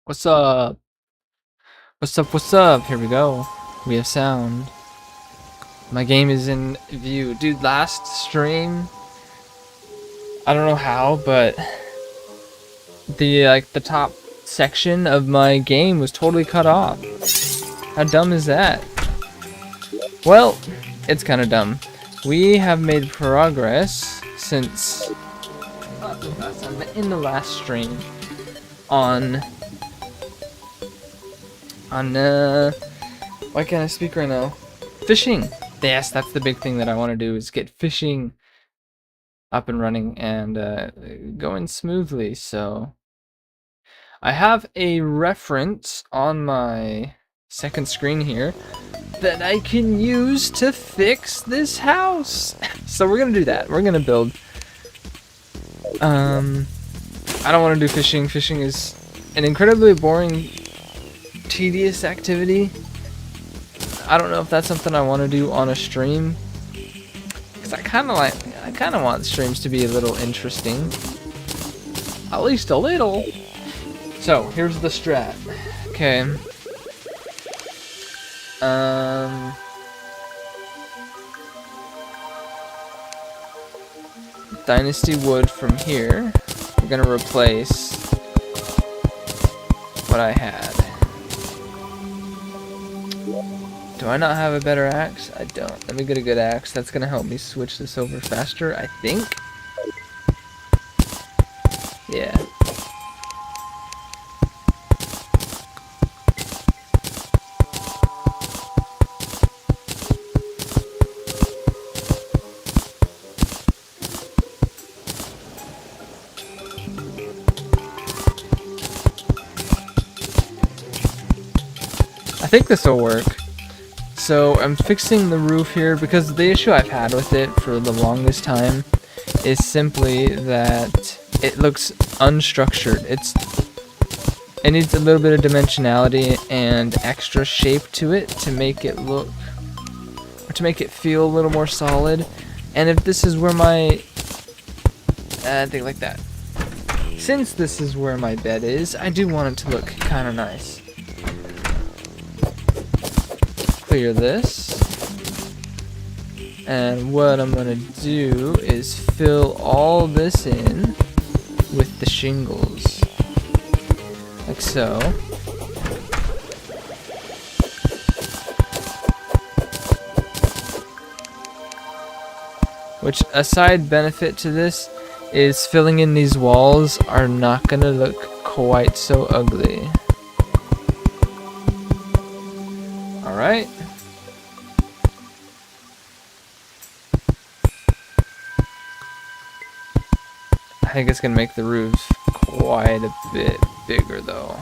What's up? What's up? What's up? Here we go. We have sound. My game is in view. Dude, last stream, I don't know how, but the top section of my game was totally cut off. How dumb is that? Well, it's kind of dumb. We have made progress since in the last stream on why can't I speak right now? Fishing. Yes, that's the big thing that I want to do, is get fishing up and running and going smoothly. So I have a reference on my second screen here that I can use to fix this house. So we're gonna do that. We're gonna build. I don't want to do fishing. Fishing is an incredibly boring, tedious activity. I don't know if that's something I want to do on a stream, because I kind of want streams to be a little interesting, at least a little. So here's the strat. Okay. Dynasty wood from here. We're gonna replace what I had. Do I not have a better axe? I don't. Let me get a good axe. That's gonna help me switch this over faster, I think. Yeah. I think this will work. So I'm fixing the roof here because the issue I've had with it for the longest time is simply that it looks unstructured. It needs a little bit of dimensionality and extra shape to it to make it look, or to make it feel a little more solid. And if this is where my thing like that. Since this is where my bed is, I do want it to look kind of nice. Clear this, and what I'm gonna do is fill all this in with the shingles, like so. Which, a side benefit to this is filling in these walls are not gonna look quite so ugly. Alright. I think it's gonna make the roofs quite a bit bigger though.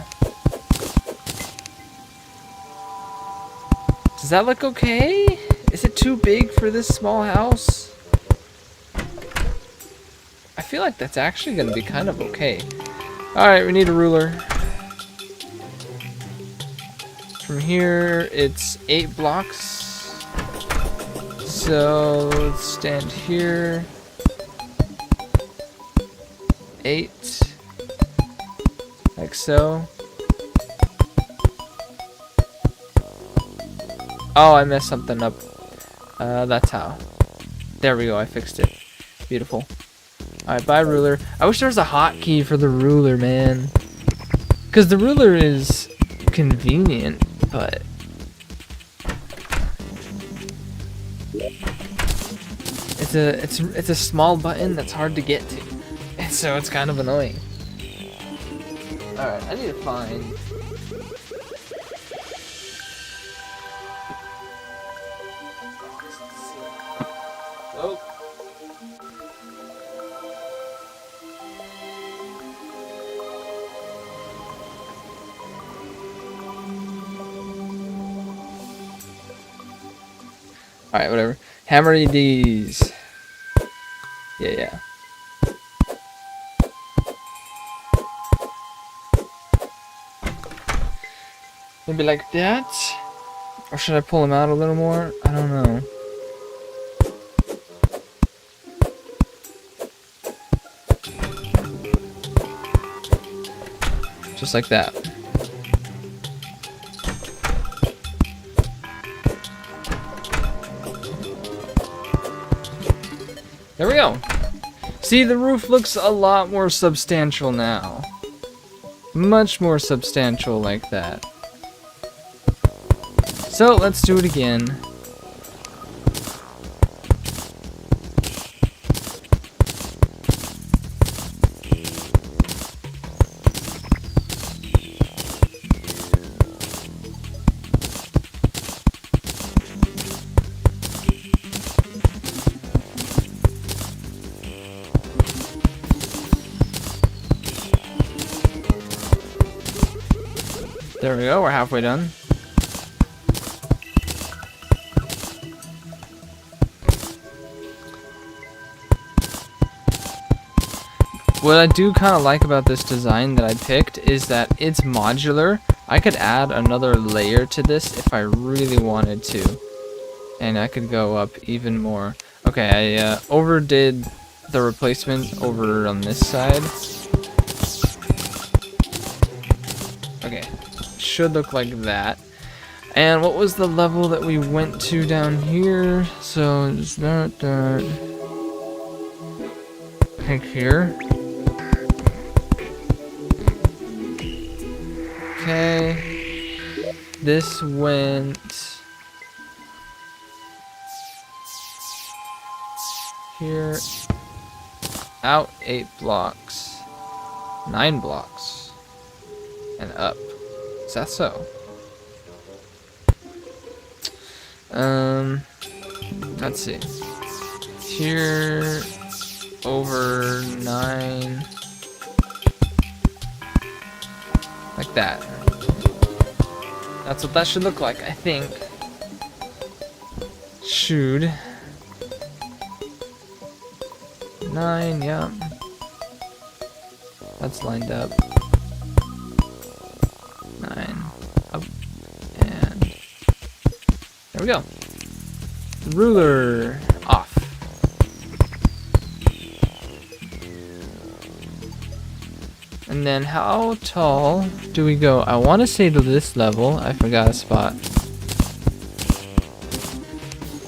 Does that look okay? Is it too big for this small house? I feel like that's actually gonna be kind of okay. Alright, we need a ruler. From here, it's 8 blocks. So let's stand here. 8, like so. Oh, I messed something up. That's how. There we go, I fixed it. Beautiful. Alright, bye ruler. I wish there was a hotkey for the ruler, man. Because the ruler is convenient, but it's a small button that's hard to get to. And so it's kind of annoying. Alright, I need to find... Oh. Alright, whatever. Hammer these. Yeah. Maybe like that? Or should I pull them out a little more? I don't know. Just like that. There we go. See, the roof looks a lot more substantial now. Much more substantial like that. So let's do it again. There we go, we're halfway done. What I do kind of like about this design that I picked is that it's modular. I could add another layer to this if I really wanted to. And I could go up even more. Okay, I overdid the replacement over on this side. Okay, should look like that. And what was the level that we went to down here? So it's not that. I think here. Okay. This went here. Out 8 blocks. 9 blocks. And up. Is that so? Let's see. Here, over 9, like that. That's what that should look like, I think. Should. 9, yeah. That's lined up. 9, up, and there we go. Ruler off. And then how tall do we go? I want to say to this level. I forgot a spot.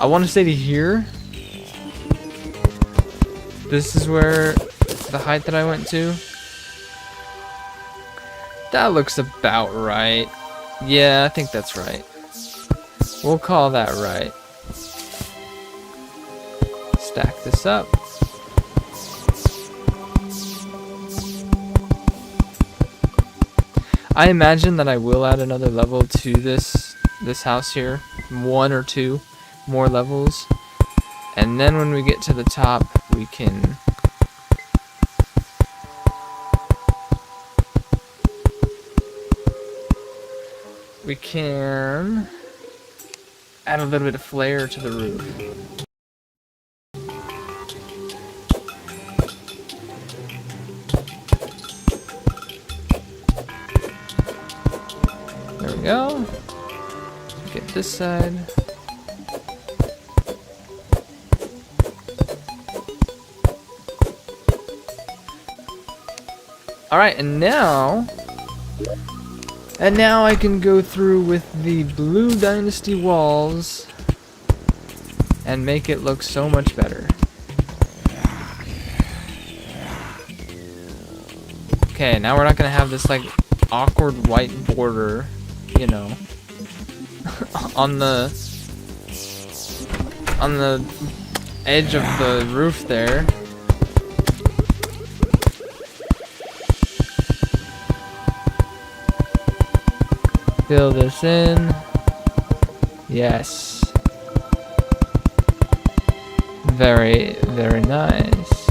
I want to say to here. This is where the height that I went to. That looks about right. Yeah, I think that's right. We'll call that right. Stack this up. I imagine that I will add another level to this house here. 1 or 2 more levels. And then when we get to the top, we can add a little bit of flair to the roof. There we go. Get this side. Alright, and now I can go through with the Blue Dynasty walls and make it look so much better. Okay, now we're not gonna have this like awkward white border, you know, on the edge of the roof there. Fill this in. Yes. Very, very nice.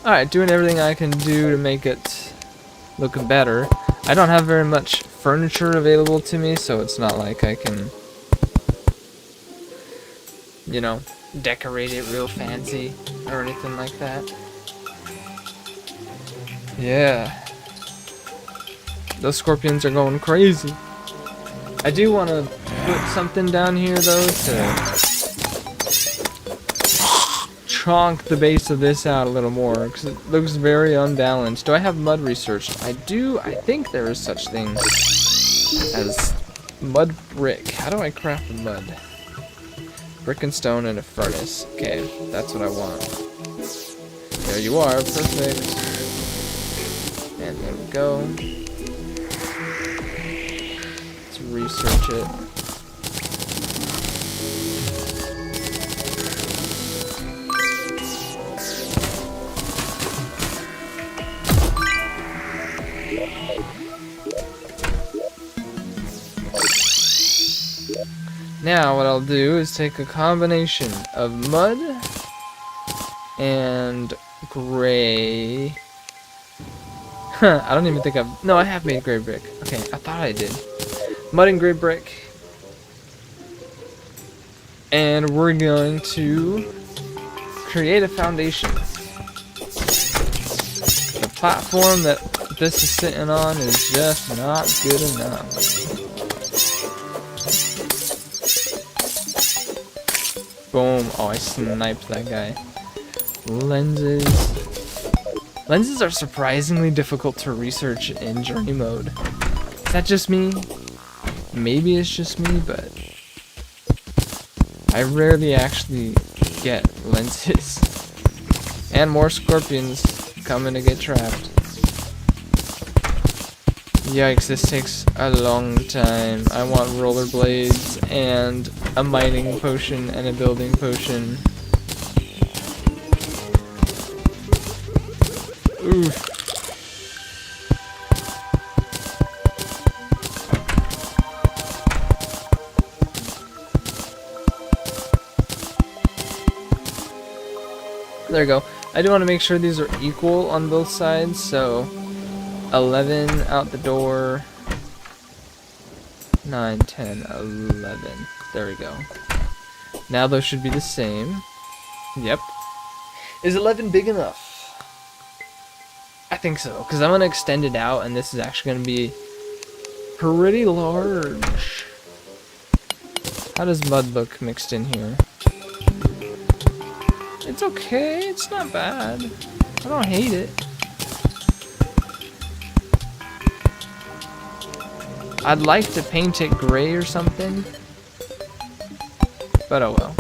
Alright, doing everything I can do to make it look better. I don't have very much furniture available to me, so it's not like I can, you know, decorate it real fancy or anything like that. Yeah. Those scorpions are going crazy. I do want to put something down here, though, to chonk the base of this out a little more because it looks very unbalanced. Do I have mud researched? I do. I think there is such thing as mud brick. How do I craft mud? Brick and stone and a furnace. Okay, that's what I want. There you are. Perfect. And there we go. Let's research it. Now what I'll do is take a combination of mud and gray. I don't even think I've... No, I have made gray brick. Okay, I thought I did. Mud and gray brick. And we're going to create a foundation. The platform that this is sitting on is just not good enough. Boom. Oh, I sniped that guy. Lenses. Lenses are surprisingly difficult to research in journey mode. Is that just me? Maybe it's just me, but I rarely actually get lenses. And more scorpions coming to get trapped. Yikes, this takes a long time. I want rollerblades and a mining potion and a building potion. Oof. There we go. I do want to make sure these are equal on both sides, so 11 out the door, 9, 10, 11. There we go. Now those should be the same. Yep. Is 11 big enough? I think so, because I'm going to extend it out, and this is actually going to be pretty large. How does mud look mixed in here? It's okay, it's not bad. I don't hate it. I'd like to paint it gray or something, but oh well.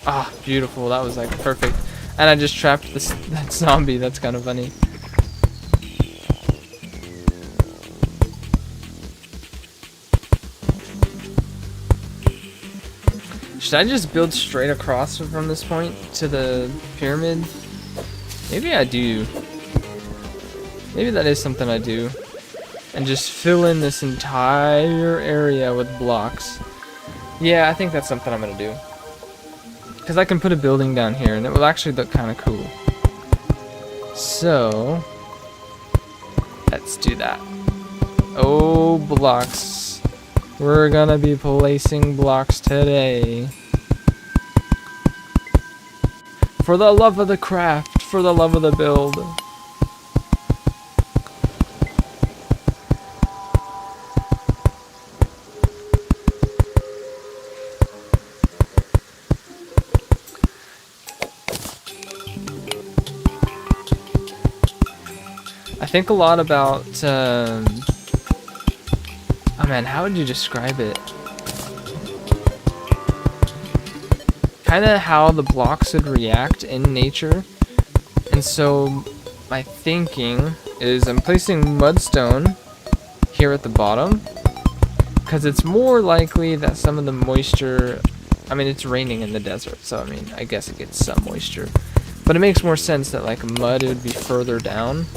Ah, beautiful. That was like perfect. And I just trapped that zombie. That's kind of funny. Should I just build straight across from this point to the pyramid? Maybe I do. Maybe that is something I do. And just fill in this entire area with blocks. Yeah, I think that's something I'm gonna do. Because I can put a building down here and it will actually look kind of cool. So, let's do that. Oh, blocks. We're gonna be placing blocks today. For the love of the craft, for the love of the build. I think a lot about, oh man, how would you describe it? Kind of how the blocks would react in nature. And so my thinking is I'm placing mudstone here at the bottom because it's more likely that some of the moisture, I mean, it's raining in the desert, so I mean, I guess it gets some moisture, but it makes more sense that like mud would be further down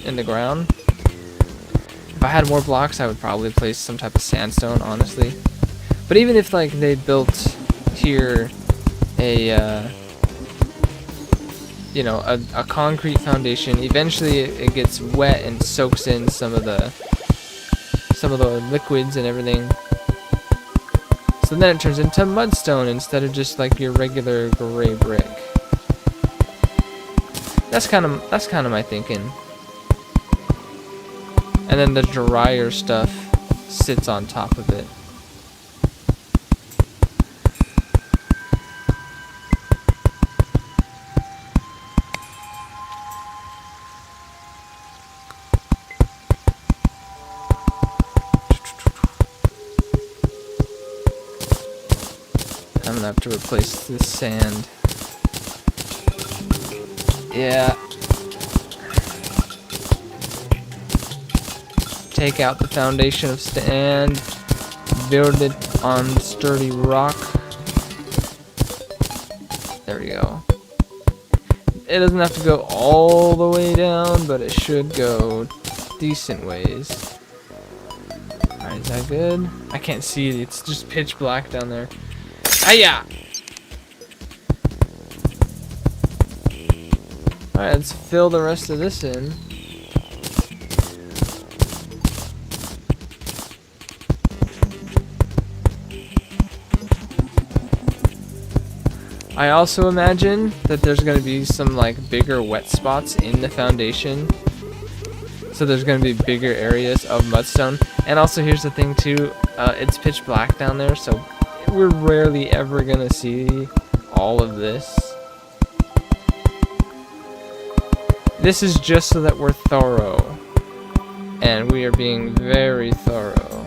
in the ground. If I had more blocks, I would probably place some type of sandstone, honestly. But even if like they built here a you know, a concrete foundation, eventually it gets wet and soaks in some of the liquids and everything. So then it turns into mudstone instead of just like your regular gray brick. That's kind of my thinking. And then the drier stuff sits on top of it. I'm gonna have to replace this sand. Yeah. Take out the foundation of sand, build it on sturdy rock. There we go. It doesn't have to go all the way down, but it should go decent ways. Alright, is that good? I can't see it, it's just pitch black down there. Hiya! Alright, let's fill the rest of this in. I also imagine that there's going to be some like bigger wet spots in the foundation. So there's going to be bigger areas of mudstone. And also here's the thing too, it's pitch black down there, so we're rarely ever going to see all of this. This is just so that we're thorough. And we are being very thorough.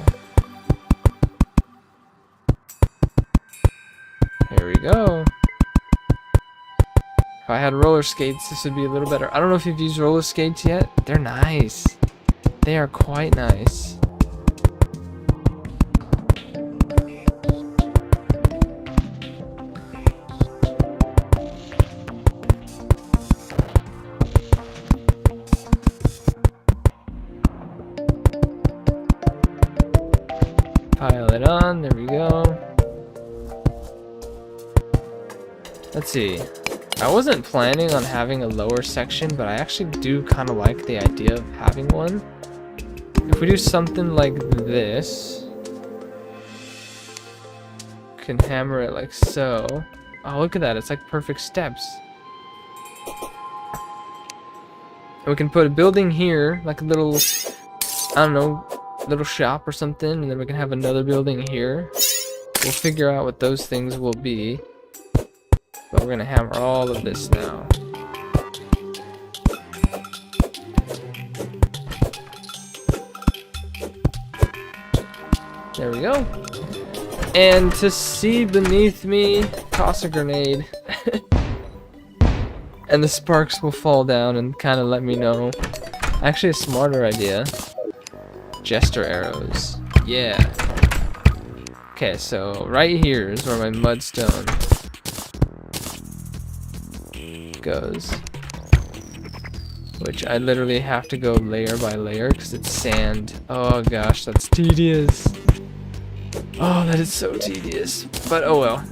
Here we go. If I had roller skates, this would be a little better. I don't know if you've used roller skates yet. They're nice. They are quite nice. Pile it on. There we go. Let's see. I wasn't planning on having a lower section, but I actually do kind of like the idea of having one. If we do something like this, can hammer it like so. Oh, look at that, it's like perfect steps. And we can put a building here, like a little, I don't know, little shop or something, and then we can have another building here. We'll figure out what those things will be. But we're gonna hammer all of this now. There we go. And to see beneath me, toss a grenade. And the sparks will fall down and kind of let me know. Actually, a smarter idea. Jester arrows. Yeah. Okay, so right here is where my mudstone goes, which I literally have to go layer by layer because it's sand. Oh gosh, that's tedious. Oh, that is so tedious. But oh well.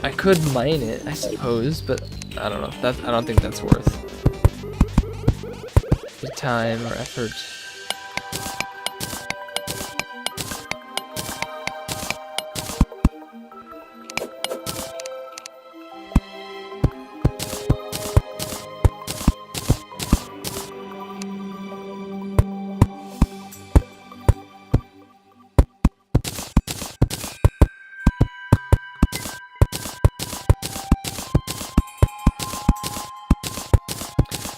I could mine it, I suppose, but I don't know. I don't think that's worth the time or effort.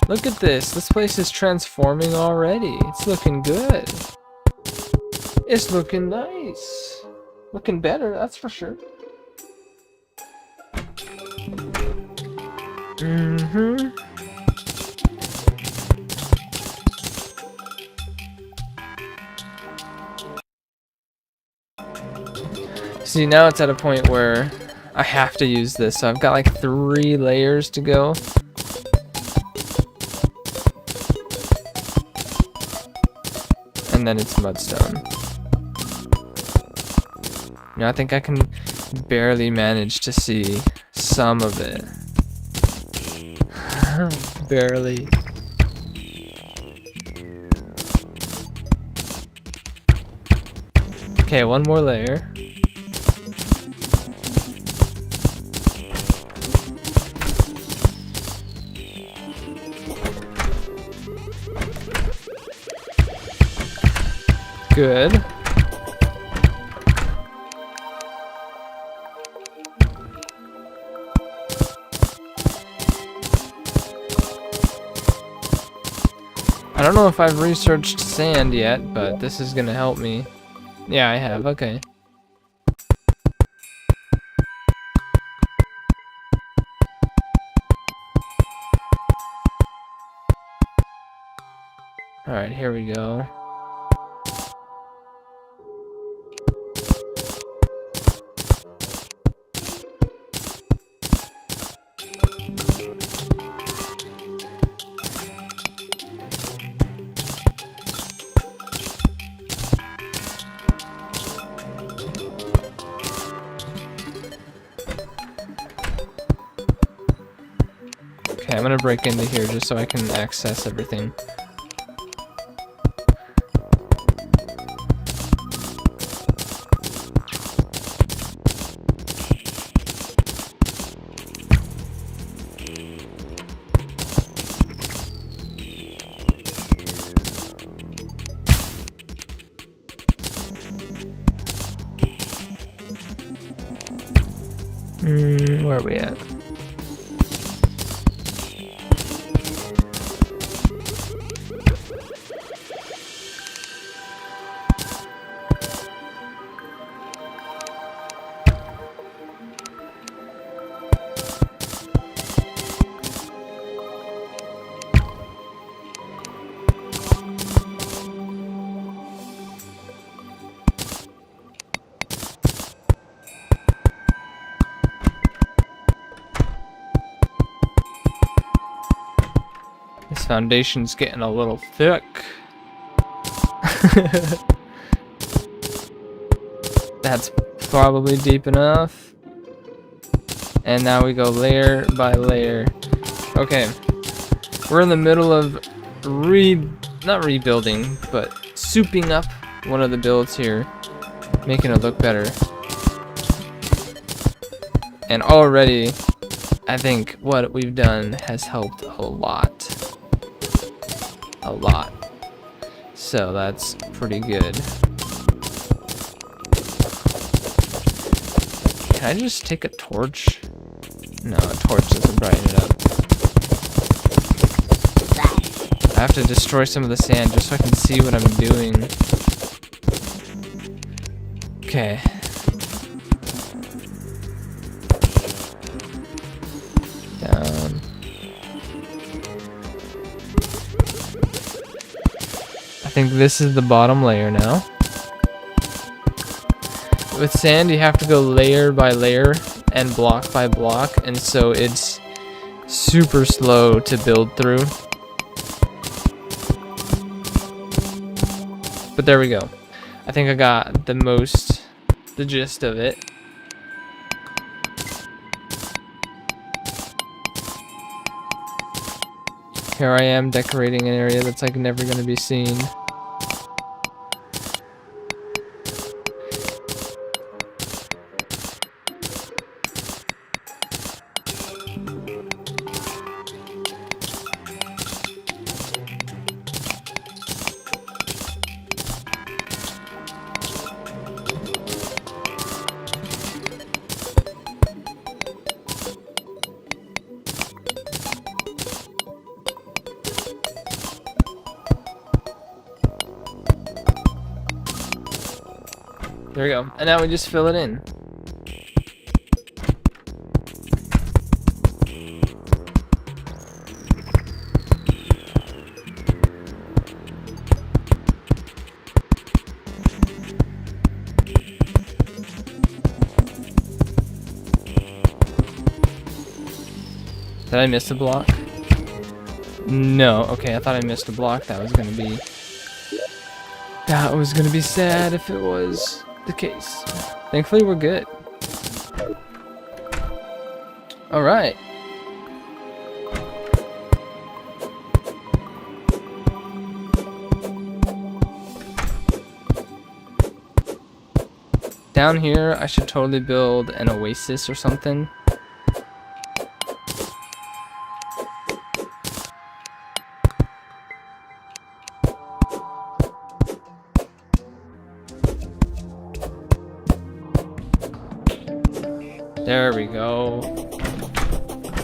Look at this. This place is transforming already. It's looking good. It's looking nice. Looking better, that's for sure. See, now it's at a point where I have to use this. So I've got like 3 layers to go. And then it's mudstone. Now I think I can barely manage to see some of it. Barely. Okay, one more layer. Good. I don't know if I've researched sand yet, but this is gonna help me. Yeah, I have. Okay. Alright, here we go. Okay, I'm gonna break into here just so I can access everything. Where are we at? This foundation's getting a little thick. That's probably deep enough. And now we go layer by layer. Okay. We're in the middle of not rebuilding, but souping up one of the builds here, making it look better. And already, I think what we've done has helped a lot. A lot. So that's pretty good. Can I just take a torch? No, a torch doesn't brighten it up. I have to destroy some of the sand just so I can see what I'm doing. Okay. Down. I think this is the bottom layer now. With sand, you have to go layer by layer and block by block, and so it's super slow to build through. But there we go. I think I got the gist of it. Here I am decorating an area that's like never going to be seen. There we go. And now we just fill it in. Did I miss a block? No. Okay, I thought I missed a block. That was gonna be sad if it was the case. Thankfully, we're good. All right. Down here, I should totally build an oasis or something. There we go.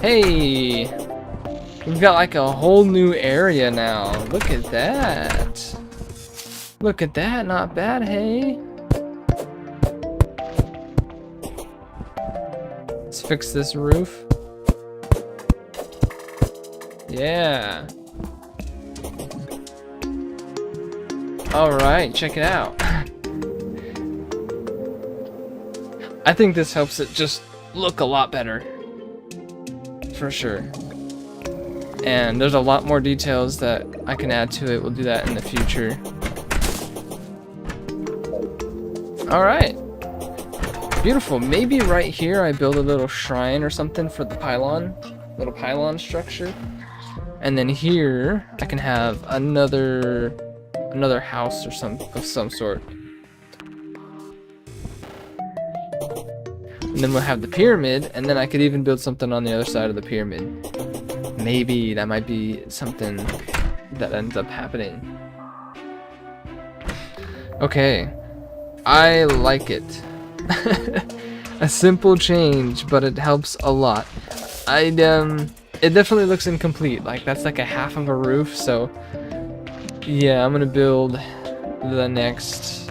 Hey! We've got like a whole new area now. Look at that. Look at that, not bad, hey? Let's fix this roof. Yeah. Alright, check it out. I think this helps it just look a lot better. For sure. And there's a lot more details that I can add to it. We'll do that in the future. Alright. Beautiful. Maybe right here I build a little shrine or something for the pylon. Little pylon structure. And then here I can have another house or of some sort. And then we'll have the pyramid, and then I could even build something on the other side of the pyramid. Maybe that might be something that ends up happening. Okay. I like it. A simple change, but it helps a lot. It definitely looks incomplete. Like that's like a half of a roof, so yeah, I'm gonna build the next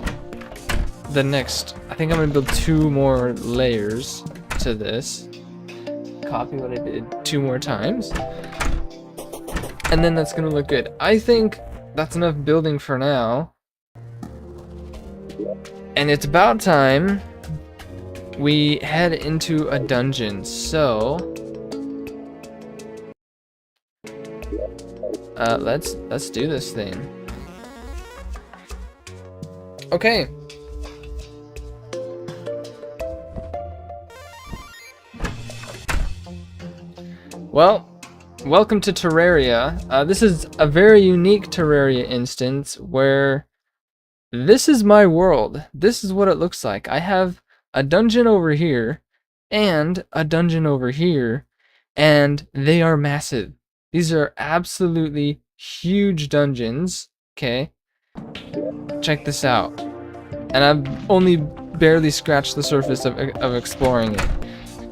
I think I'm gonna build 2 more layers to this. Copy what I did 2 more times. And then that's gonna look good. I think that's enough building for now. And it's about time we head into a dungeon. So let's do this thing. Okay. Well, welcome to Terraria. This is a very unique Terraria instance where this is my world. This is what it looks like. I have a dungeon over here and a dungeon over here, and they are massive. These are absolutely huge dungeons, okay? Check this out. And I've only barely scratched the surface of exploring it.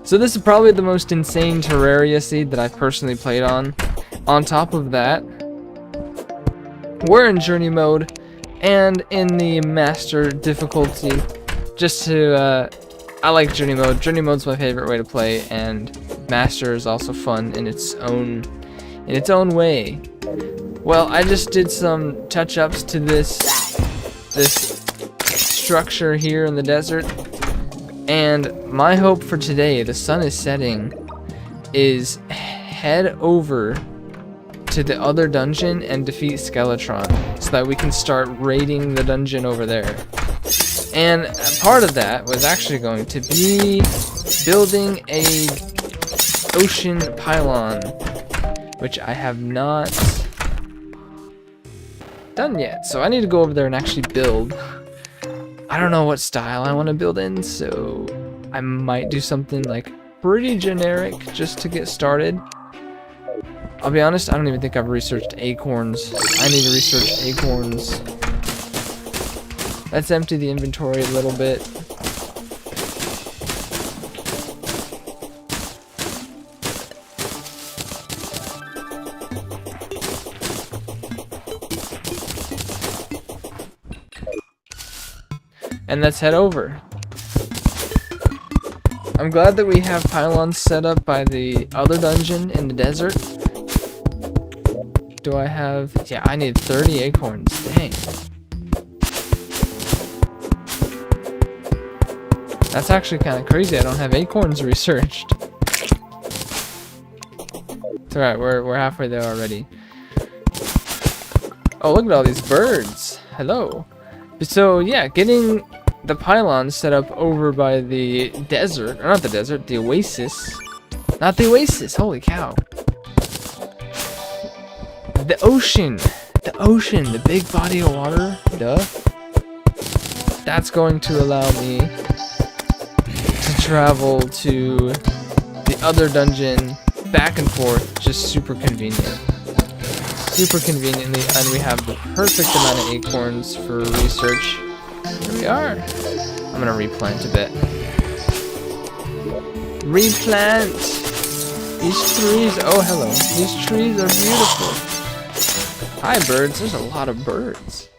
So this is probably the most insane Terraria seed that I've personally played on. On top of that, we're in journey mode and in the master difficulty. Just to, I like journey mode. Journey mode's my favorite way to play, and master is also fun in its own way. Well, I just did some touch-ups to this structure here in the desert. And my hope for today, the sun is setting, is head over to the other dungeon and defeat Skeletron so that we can start raiding the dungeon over there. And part of that was actually going to be building a ocean pylon, which I have not done yet. So I need to go over there and actually build. I don't know what style I want to build in, so I might do something like pretty generic just to get started. I'll be honest, I don't even think I've researched acorns. I need to research acorns. Let's empty the inventory a little bit. And let's head over. I'm glad that we have pylons set up by the other dungeon in the desert. Do I have... yeah, I need 30 acorns. Dang. That's actually kind of crazy. I don't have acorns researched. It's alright, we're halfway there already. Oh, look at all these birds. Hello. So, yeah, getting the pylon set up over by the desert, or not the desert, the oasis. Not the oasis, holy cow. The ocean, the big body of water, duh. That's going to allow me to travel to the other dungeon back and forth, just super convenient. Super conveniently, and we have the perfect amount of acorns for research. Here we are. I'm gonna replant a bit. Replant. These trees. Oh, hello. These trees are beautiful. Hi, birds. There's a lot of birds.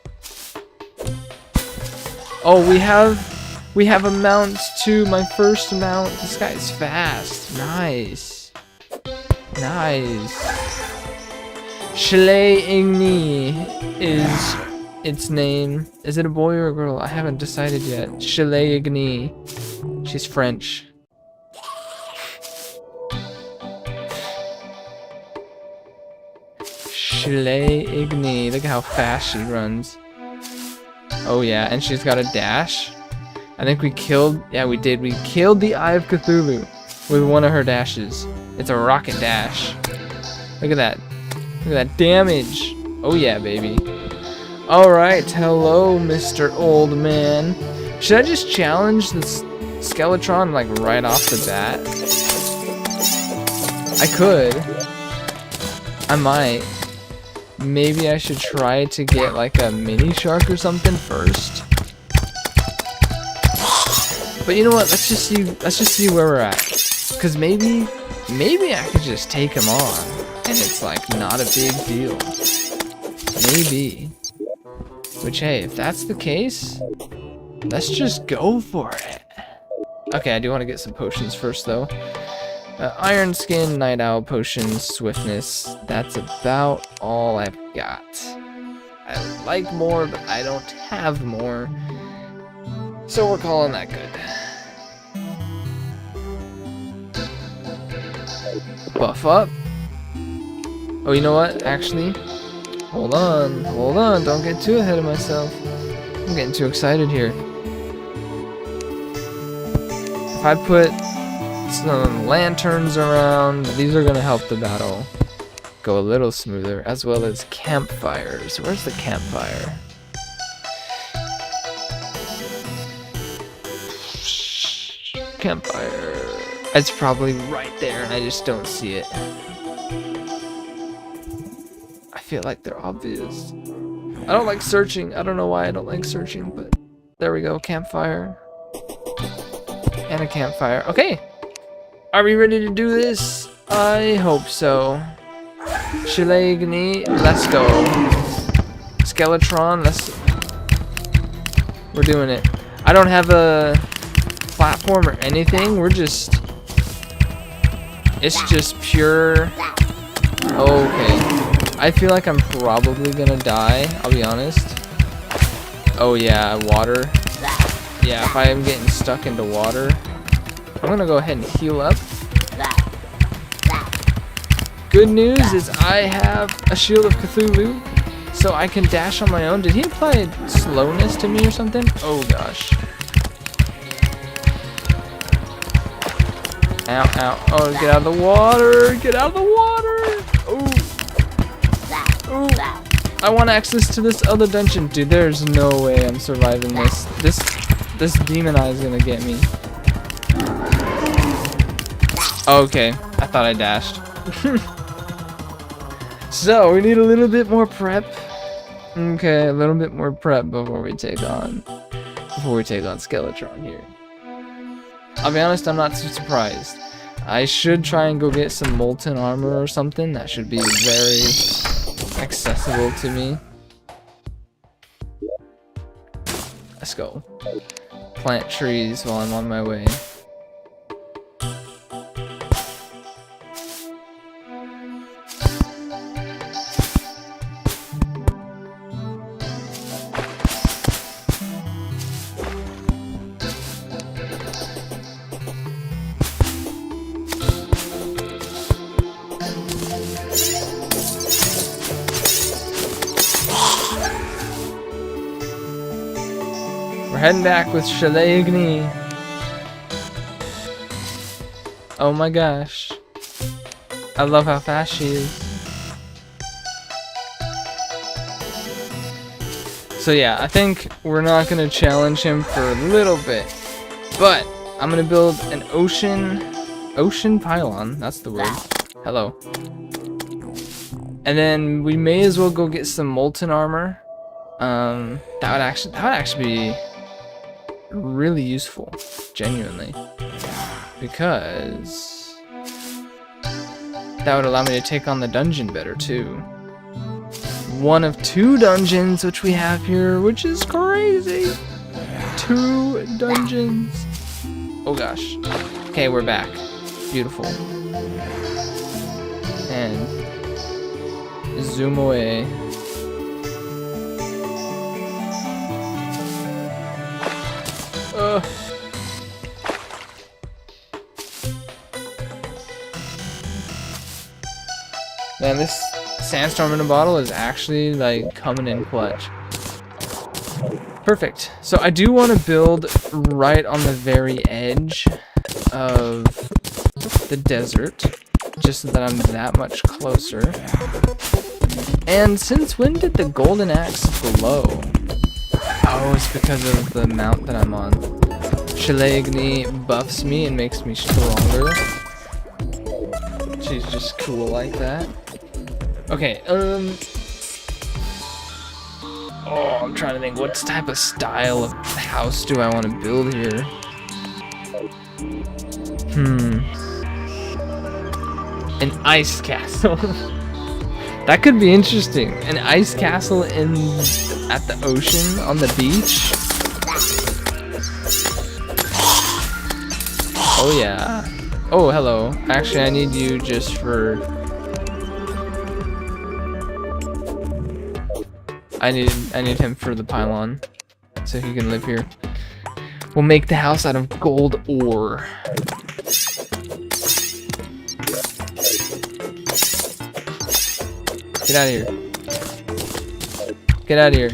Oh, we have a mount too. My first mount. This guy's fast. Nice. Nice. Chalet Igni is its name. Is it a boy or a girl? I haven't decided yet. Chalet Igni. She's French. Chalet Igni. Look at how fast she runs. Oh yeah, and she's got a dash. I think we killed, yeah we did. We killed the Eye of Cthulhu with one of her dashes. It's a rocket dash. Look at that. Look at that damage. Oh yeah, baby. Alright, hello, Mr. Old Man. Should I just challenge this Skeletron like right off the bat? I could. I might. Maybe I should try to get like a mini shark or something first. But you know what? Let's just see where we're at. Cause maybe I could just take him on, and it's like not a big deal. Maybe. Which hey, if that's the case, let's just go for it. Okay, I do want to get some potions first though. Iron Skin, Night Owl Potions, Swiftness. That's about all I've got. I like more, but I don't have more. So we're calling that good. Buff up. Oh, you know what? Actually, hold on. Don't get too ahead of myself. I'm getting too excited here. If I put some lanterns around, these are gonna help the battle go a little smoother, as well as campfires. Where's the campfire? Campfire. It's probably right there and I just don't see it. I feel like they're obvious. I don't like searching. I don't know why I don't like searching, but there we go. Campfire. And a campfire. Okay. Are we ready to do this? I hope so. Chalet Igni, let's go. Skeletron, we're doing it. I don't have a platform or anything. It's just pure. Okay. I feel like I'm probably gonna die, I'll be honest. Oh yeah, water. Yeah, if I am getting stuck into water, I'm gonna go ahead and heal up. Good news is I have a Shield of Cthulhu, so I can dash on my own. Did he apply slowness to me or something? Oh gosh. Ow, ow. Oh, get out of the water! Get out of the water! Ooh. Ooh. I want access to this other dungeon. Dude, there's no way I'm surviving this. This demon eye is gonna get me. Okay, I thought I dashed. So, we need a little bit more prep. Okay, a little bit more prep before we take on Skeletron here. I'll be honest, I'm not too surprised. I should try and go get some molten armor or something. That should be very accessible to me. Let's go. Plant trees while I'm on my way. We're heading back with Chalet Igni. Oh my gosh. I love how fast she is. So yeah, I think we're not going to challenge him for a little bit. But I'm going to build an ocean pylon. That's the word. Hello. And then we may as well go get some molten armor. That would actually be really useful, genuinely. because that would allow me to take on the dungeon better too. One of 2 dungeons which we have here, which is crazy. 2 dungeons. Oh gosh. Okay, we're back. Beautiful. And zoom away. Man, this sandstorm in a bottle is actually like coming in clutch. Perfect. So I do want to build right on the very edge of the desert, just so that I'm that much closer. And since when did the golden axe glow? Oh, it's because of the mount that I'm on. Shilagni buffs me and makes me stronger. She's just cool like that. Okay, oh, I'm trying to think, what type of style of house do I want to build here? An ice castle. That could be interesting. An ice castle at the ocean, on the beach. Oh yeah. Oh, hello. Actually, I need you just for... I need him for the pylon, so he can live here. We'll make the house out of gold ore. Get out of here. Get out of here.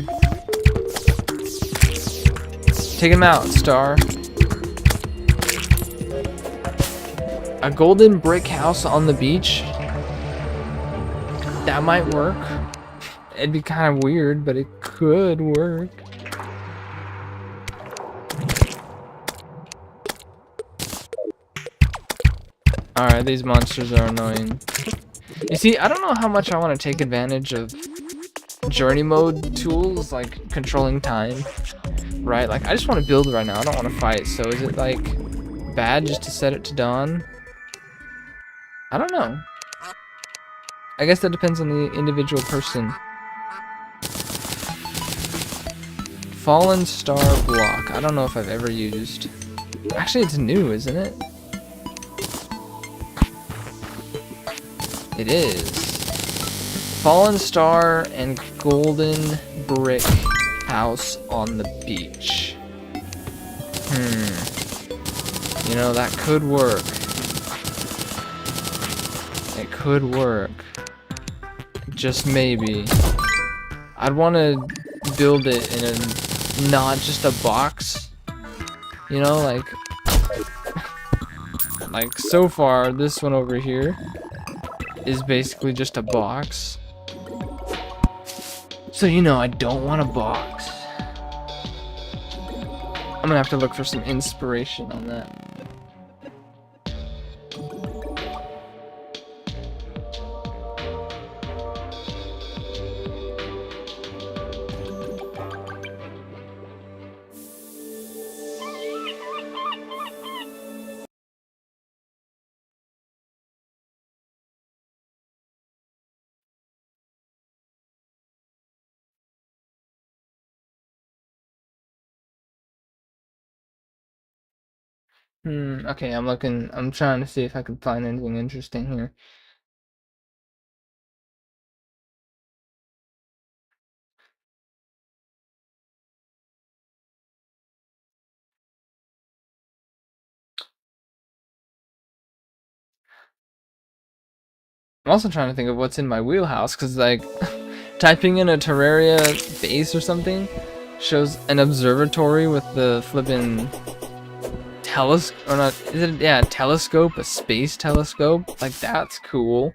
Take him out, Star. A golden brick house on the beach? That might work. It'd be kind of weird, but it could work. Alright, these monsters are annoying. You see, I don't know how much I want to take advantage of journey mode tools, like controlling time. Right? Like, I just want to build right now. I don't want to fight. So is it, like, bad just to set it to dawn? I don't know. I guess that depends on the individual person. Fallen Star block. I don't know if I've ever used. Actually, it's new, isn't it? It is. Fallen Star and golden brick house on the beach. You know, that could work. It could work. Just maybe. I'd want to build it in a not just a box, you know, like so far this one over here is basically just a box, so you know I don't want a box. I'm gonna have to look for some inspiration on that. Okay, I'm trying to see if I can find anything interesting here. I'm also trying to think of what's in my wheelhouse, because, like, typing in a Terraria base or something shows an observatory with the flippin' telescope, or not, is it, yeah, telescope, a space telescope? Like, that's cool.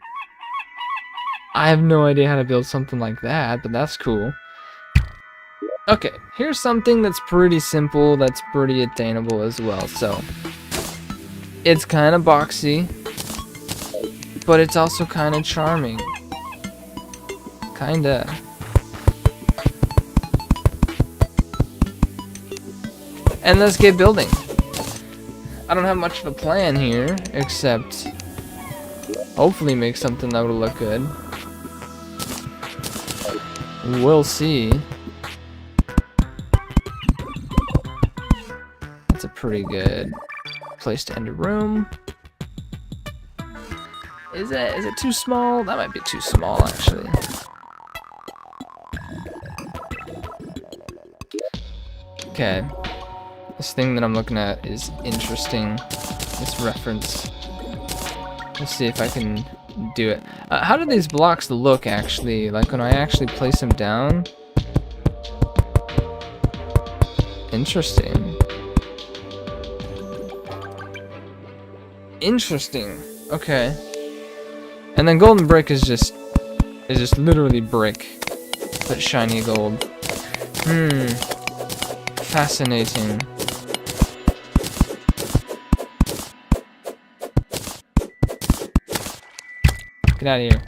I have no idea how to build something like that, but that's cool. Okay, here's something that's pretty simple, that's pretty attainable as well. So, it's kind of boxy, but it's also kind of charming. Kinda. And let's get building. I don't have much of a plan here, except hopefully make something that will look good. We'll see. That's a pretty good place to end a room. Is it too small? That might be too small, actually. Okay. This thing that I'm looking at is interesting. This reference. Let's see if I can do it. How do these blocks look, actually? Like, when I actually place them down? Interesting. Interesting. Okay. And then golden brick is just literally brick, but shiny gold. Fascinating. Get out of here.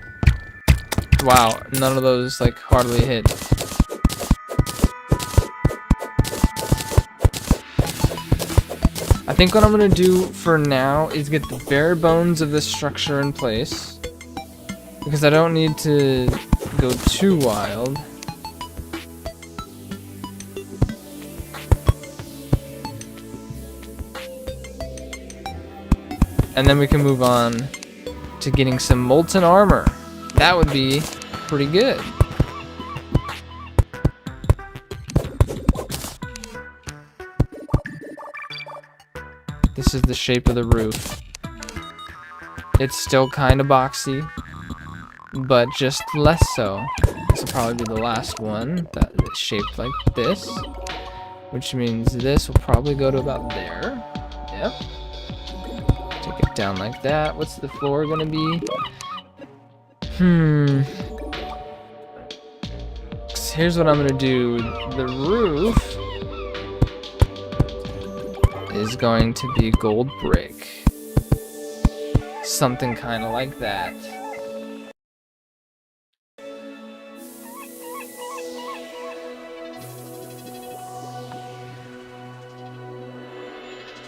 Wow, none of those like hardly hit. I think what I'm gonna do for now is get the bare bones of this structure in place, because I don't need to go too wild. And then we can move on to getting some molten armor. That would be pretty good. This is the shape of the roof. It's still kind of boxy, but just less so. This will probably be the last one that is shaped like this, which means this will probably go to about there. Yep. Take it down like that. What's the floor gonna be? Here's what I'm gonna do. The roof is going to be gold brick. Something kind of like that.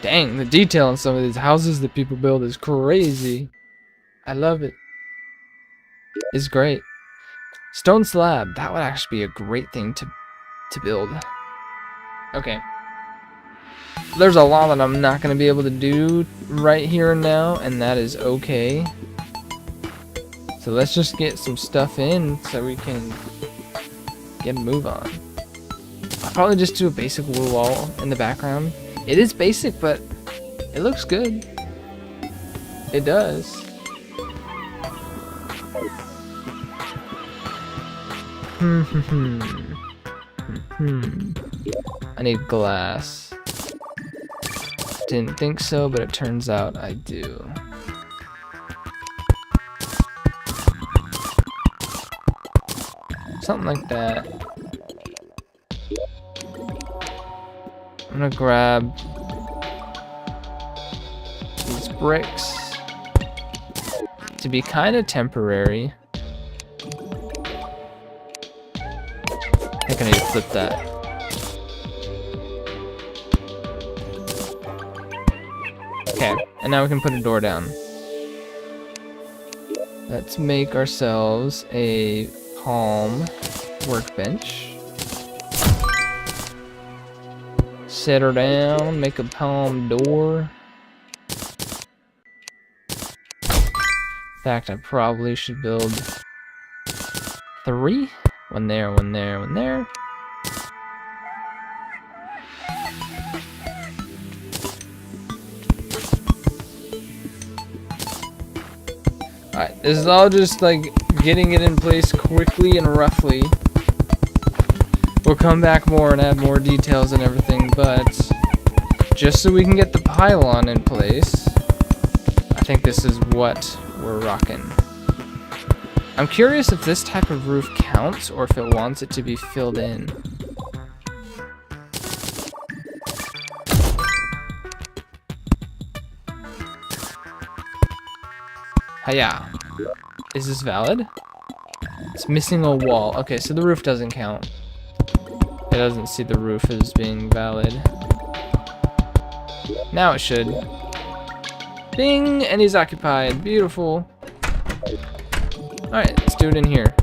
Dang, the detail on some of these houses that people build is crazy. I love it. It's great. Stone slab. That would actually be a great thing to build. Okay. There's a lot that I'm not going to be able to do right here and now, and that is okay. So let's just get some stuff in so we can get a move on. I'll probably just do a basic wood wall in the background. It is basic, but it looks good. It does. I need glass. Didn't think so, but it turns out I do. Something like that. I'm gonna grab these bricks to be kind of temporary. I think I need to flip that. Okay, and now we can put a door down. Let's make ourselves a palm workbench. Set her down, make a palm door. In fact, I probably should build 3. One there, one there, one there. Alright, this is all just like getting it in place quickly and roughly. We'll come back more and add more details and everything, but just so we can get the pylon in place, I think this is what we're rocking. I'm curious if this type of roof counts or if it wants it to be filled in. Hiya. Is this valid? It's missing a wall. Okay, so the roof doesn't count. It doesn't see the roof as being valid. Now it should. Bing! And he's occupied. Beautiful. Alright, let's do it in here.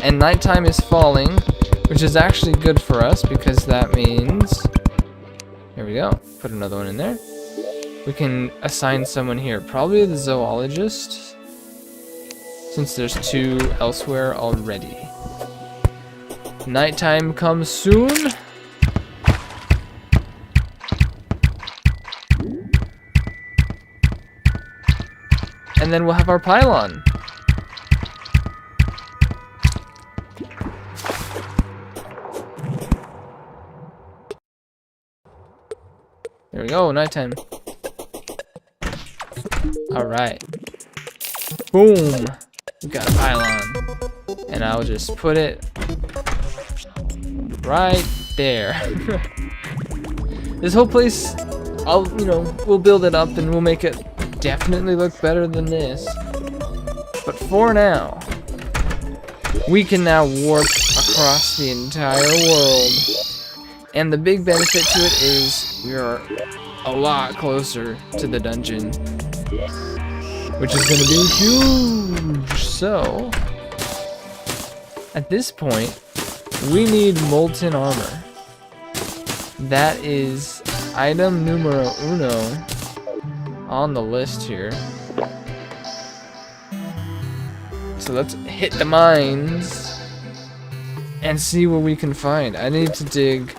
And nighttime is falling, which is actually good for us because that means... Here we go. Put another one in there. We can assign someone here. Probably the zoologist, since there's 2 elsewhere already. Nighttime comes soon. And then we'll have our pylon. There we go, nighttime. Alright. Boom! We got a pylon. And I'll just put it right there. This whole place, we'll build it up and we'll make it definitely look better than this. But for now, we can now warp across the entire world. And the big benefit to it is we are a lot closer to the dungeon, which is going to be huge. So, at this point, we need molten armor. That is item numero uno on the list here. So let's hit the mines and see what we can find. I need to dig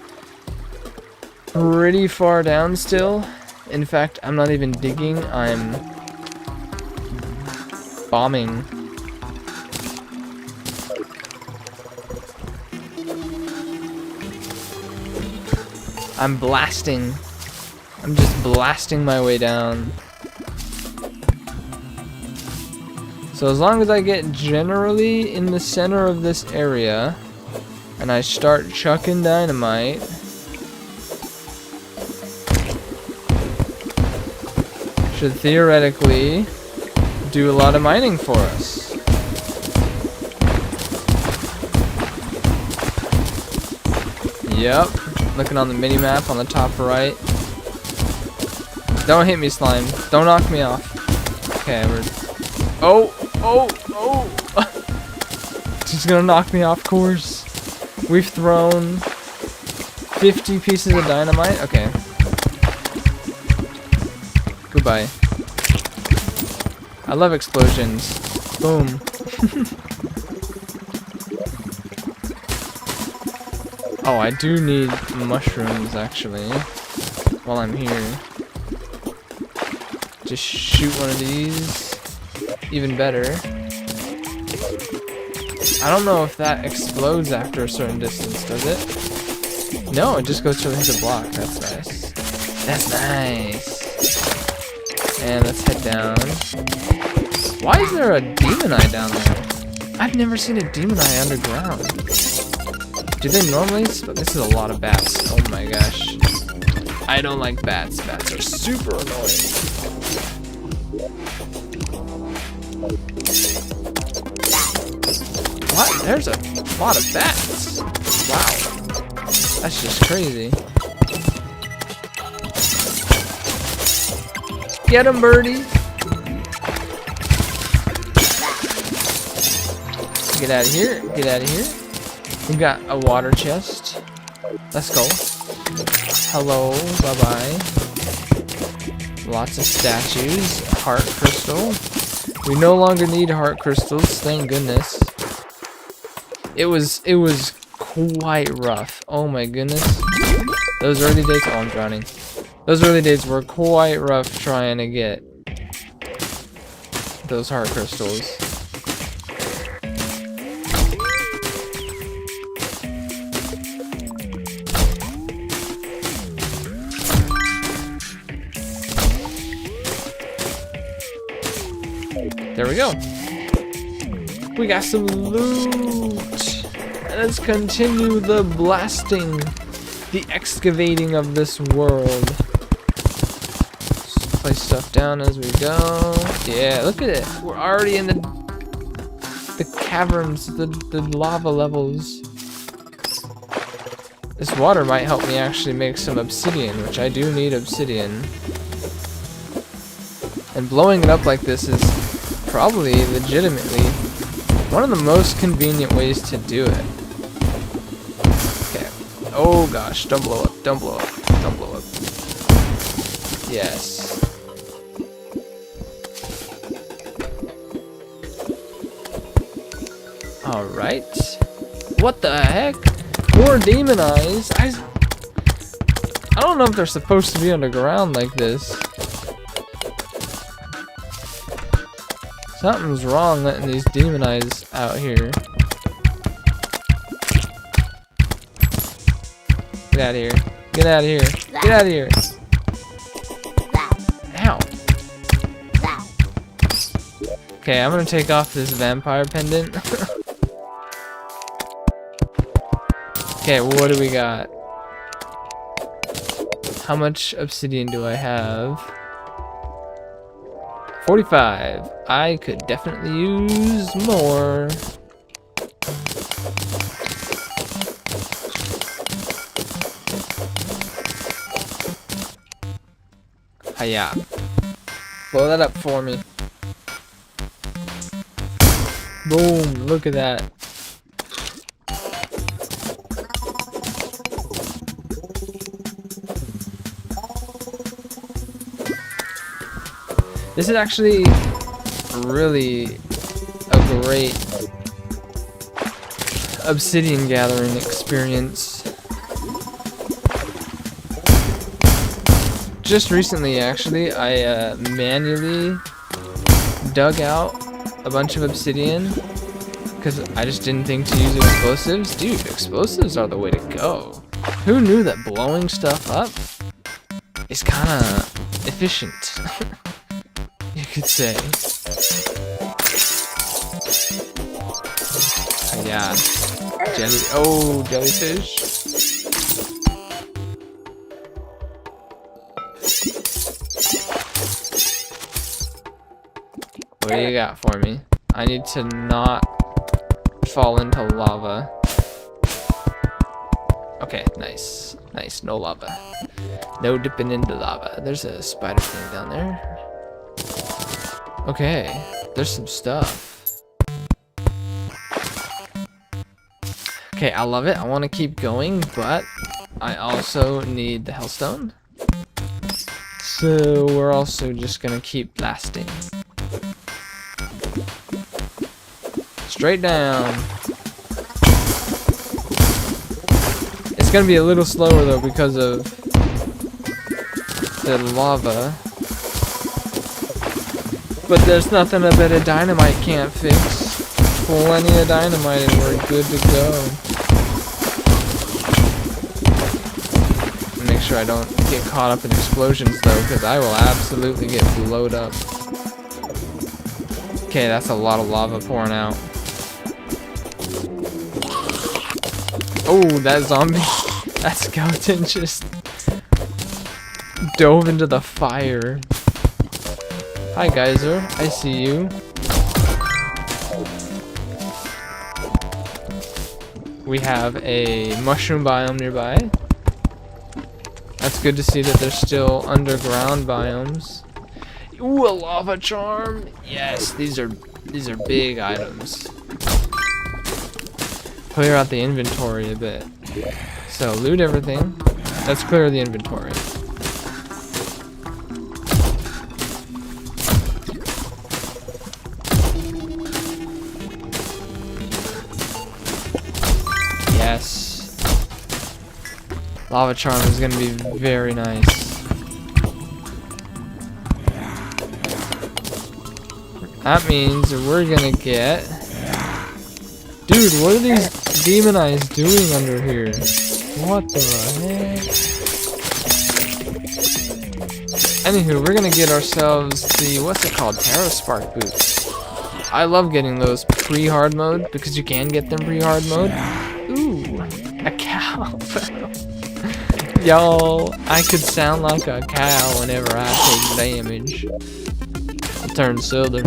pretty far down still. In fact, I'm not even digging, I'm bombing. I'm blasting. I'm just blasting my way down. So as long as I get generally in the center of this area and I start chucking dynamite, should theoretically do a lot of mining for us. Yep, looking on the mini-map on the top right. Don't hit me, slime. Don't knock me off. Okay, we're... Oh! She's gonna knock me off course. We've thrown 50 pieces of dynamite. Okay. Goodbye. I love explosions. Boom. Oh, I do need mushrooms, actually, while I'm here. Just shoot one of these. Even better. I don't know if that explodes after a certain distance, does it? No, it just goes to hit a block. That's nice. That's nice. And let's head down. Why is there a demon eye down there? I've never seen a demon eye underground. Do they normally? This is a lot of bats. Oh my gosh. I don't like bats. Bats are super annoying. What? There's a lot of bats. Wow. That's just crazy. Get him, birdie. Get out of here. Get out of here. We got a water chest. Let's go. Hello. Bye-bye. Lots of statues. Heart crystal. We no longer need heart crystals. Thank goodness. It was quite rough. Oh my goodness. Those early days. Oh, I'm drowning. Those early days were quite rough trying to get those heart crystals. There we go. We got some loot. Let's continue the blasting, the excavating of this world. Just place stuff down as we go. Yeah, look at it. We're already in the caverns, the lava levels. This water might help me actually make some obsidian, which I do need obsidian. And blowing it up like this is probably legitimately one of the most convenient ways to do it. Okay. Oh gosh, don't blow up, don't blow up, don't blow up. Yes. Alright. What the heck? More demon eyes? I don't know if they're supposed to be underground like this. Something's wrong letting these demon eyes out here. Get out of here. Get out of here. Get out of here. Ow. Okay, I'm gonna take off this vampire pendant. Okay, what do we got? How much obsidian do I have? 45. I could definitely use more. Hiya. Blow that up for me. Boom, look at that. This is actually really a great obsidian gathering experience. Just recently, actually, I manually dug out a bunch of obsidian because I just didn't think to use explosives. Dude, explosives are the way to go. Who knew that blowing stuff up is kind of efficient? You could say. Yeah. Jellyfish. What do you got for me? I need to not fall into lava. Okay, nice. Nice, no lava. No dipping into lava. There's a spider thing down there. Okay, there's some stuff. Okay, I love it. I want to keep going, but I also need the hellstone. So we're also just gonna keep blasting. Straight down. It's gonna be a little slower though because of the lava. But there's nothing a bit of dynamite can't fix. Plenty of dynamite and we're good to go. Make sure I don't get caught up in explosions though, because I will absolutely get blowed up. Okay, that's a lot of lava pouring out. Oh, that zombie, that skeleton just dove into the fire. Hi Geyser, I see you. We have a mushroom biome nearby. That's good to see that there's still underground biomes. Ooh, a lava charm. Yes, these are big items. Clear out the inventory a bit. So loot everything. Let's clear the inventory. Yes. Lava charm is gonna be very nice. That means we're gonna get... Dude, what are these demon eyes doing under here? What the heck? Anywho, we're gonna get ourselves the, what's it called? Terra Spark boots. I love getting those pre-hard mode because you can get them pre-hard mode. Ooh, a cow. Y'all, I could sound like a cow whenever I take damage. I'll turn southern.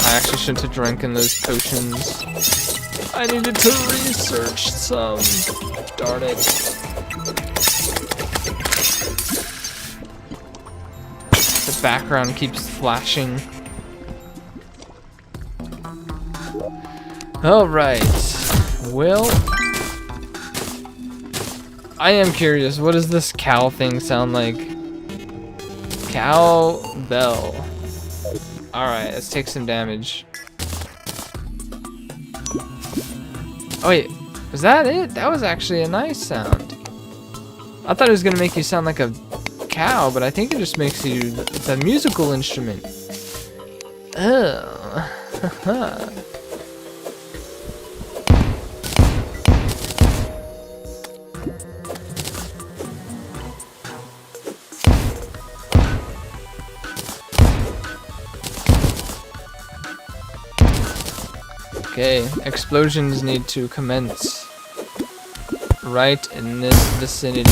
I actually shouldn't have drank in those potions. I needed to research some. Darn it. The background keeps flashing. Alright. Well, I am curious. What does this cow thing sound like? Cowbell. Alright, let's take some damage. Oh wait, was that it? That was actually a nice sound. I thought it was gonna make you sound like a cow, but I think it just makes you, it's a musical instrument. Oh. Okay, explosions need to commence right in this vicinity.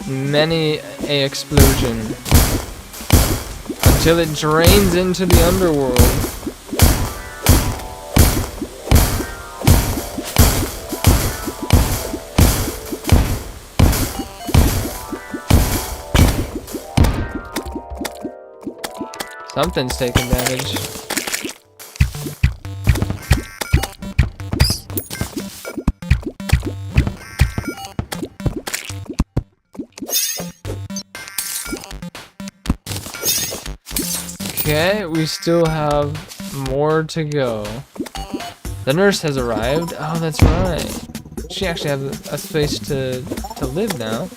Many a explosion until it drains into the underworld. Something's taking damage. Okay, we still have more to go. The nurse has arrived. Oh, that's right. She actually has a space to live now.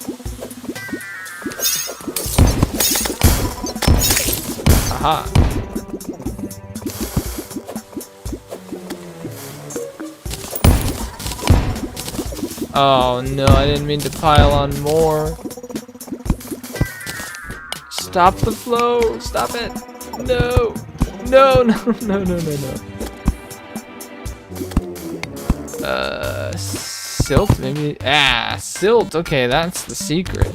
Aha. Oh no, I didn't mean to pile on more. Stop the flow! Stop it! No! No, no, no, no, no, no. Silt, maybe? Ah, silt! Okay, that's the secret.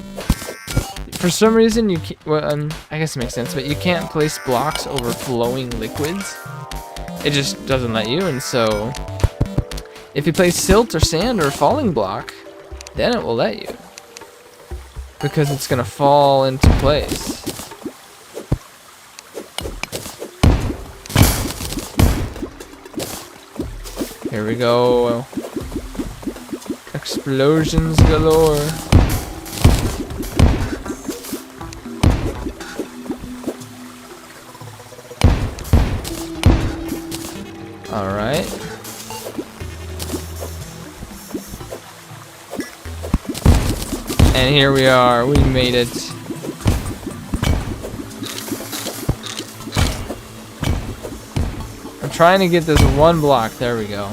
For some reason, you can't, well, I guess it makes sense, but you can't place blocks over flowing liquids. It just doesn't let you, and so if you place silt or sand or a falling block, then it will let you. Because it's gonna fall into place. Here we go. Explosions galore. Alright. And here we are. We made it. I'm trying to get this one block. There we go.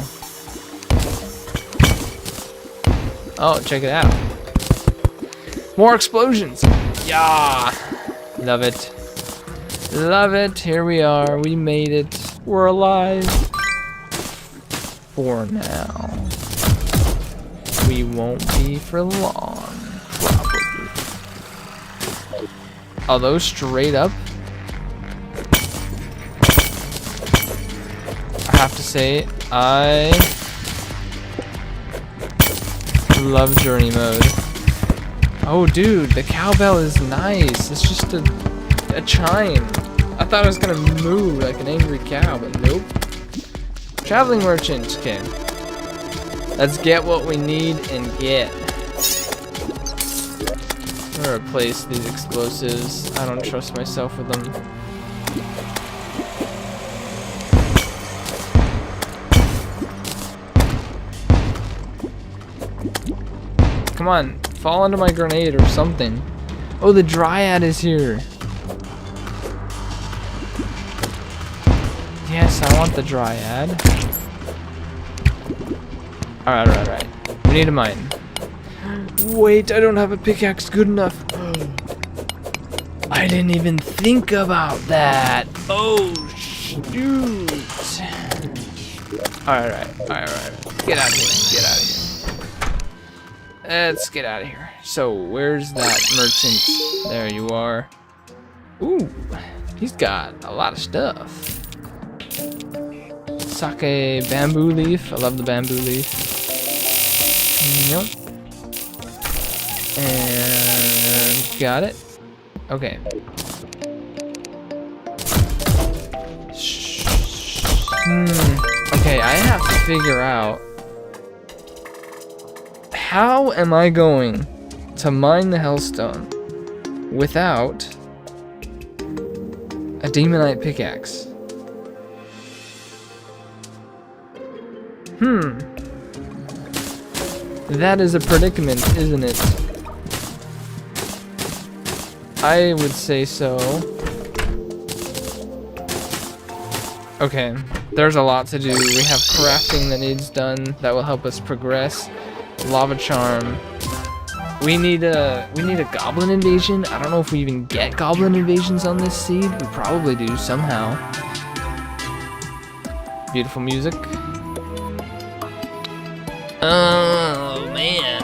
Oh, check it out. More explosions. Yeah. Love it. Love it. Here we are. We made it. We're alive. For now. We won't be for long. Probably. Although straight up, I have to say, I love journey mode. Oh dude, the cowbell is nice. It's just a chime. I thought it was gonna move like an angry cow, but nope. Traveling merchant. Okay. Let's get what we need and get. I'm gonna replace these explosives. I don't trust myself with them. Come on, fall into my grenade or something. Oh, the dryad is here. Yes, I want the dryad. Alright, alright, alright. We need a mine. Wait, I don't have a pickaxe good enough. I didn't even think about that. Oh, shoot. Alright, alright. Get out of here, get out of here. Let's get out of here. So, where's that merchant? There you are. Ooh, he's got a lot of stuff. Sake bamboo leaf. I love the bamboo leaf. Nope. And got it. Okay. Okay, I have to figure out how am I going to mine the hellstone without a demonite pickaxe? That is a predicament, isn't it? I would say so. Okay, there's a lot to do. We have crafting that needs done that will help us progress. Lava charm. We need a goblin invasion. I don't know if we even get goblin invasions on this seed. We probably do somehow. Beautiful music. Oh man.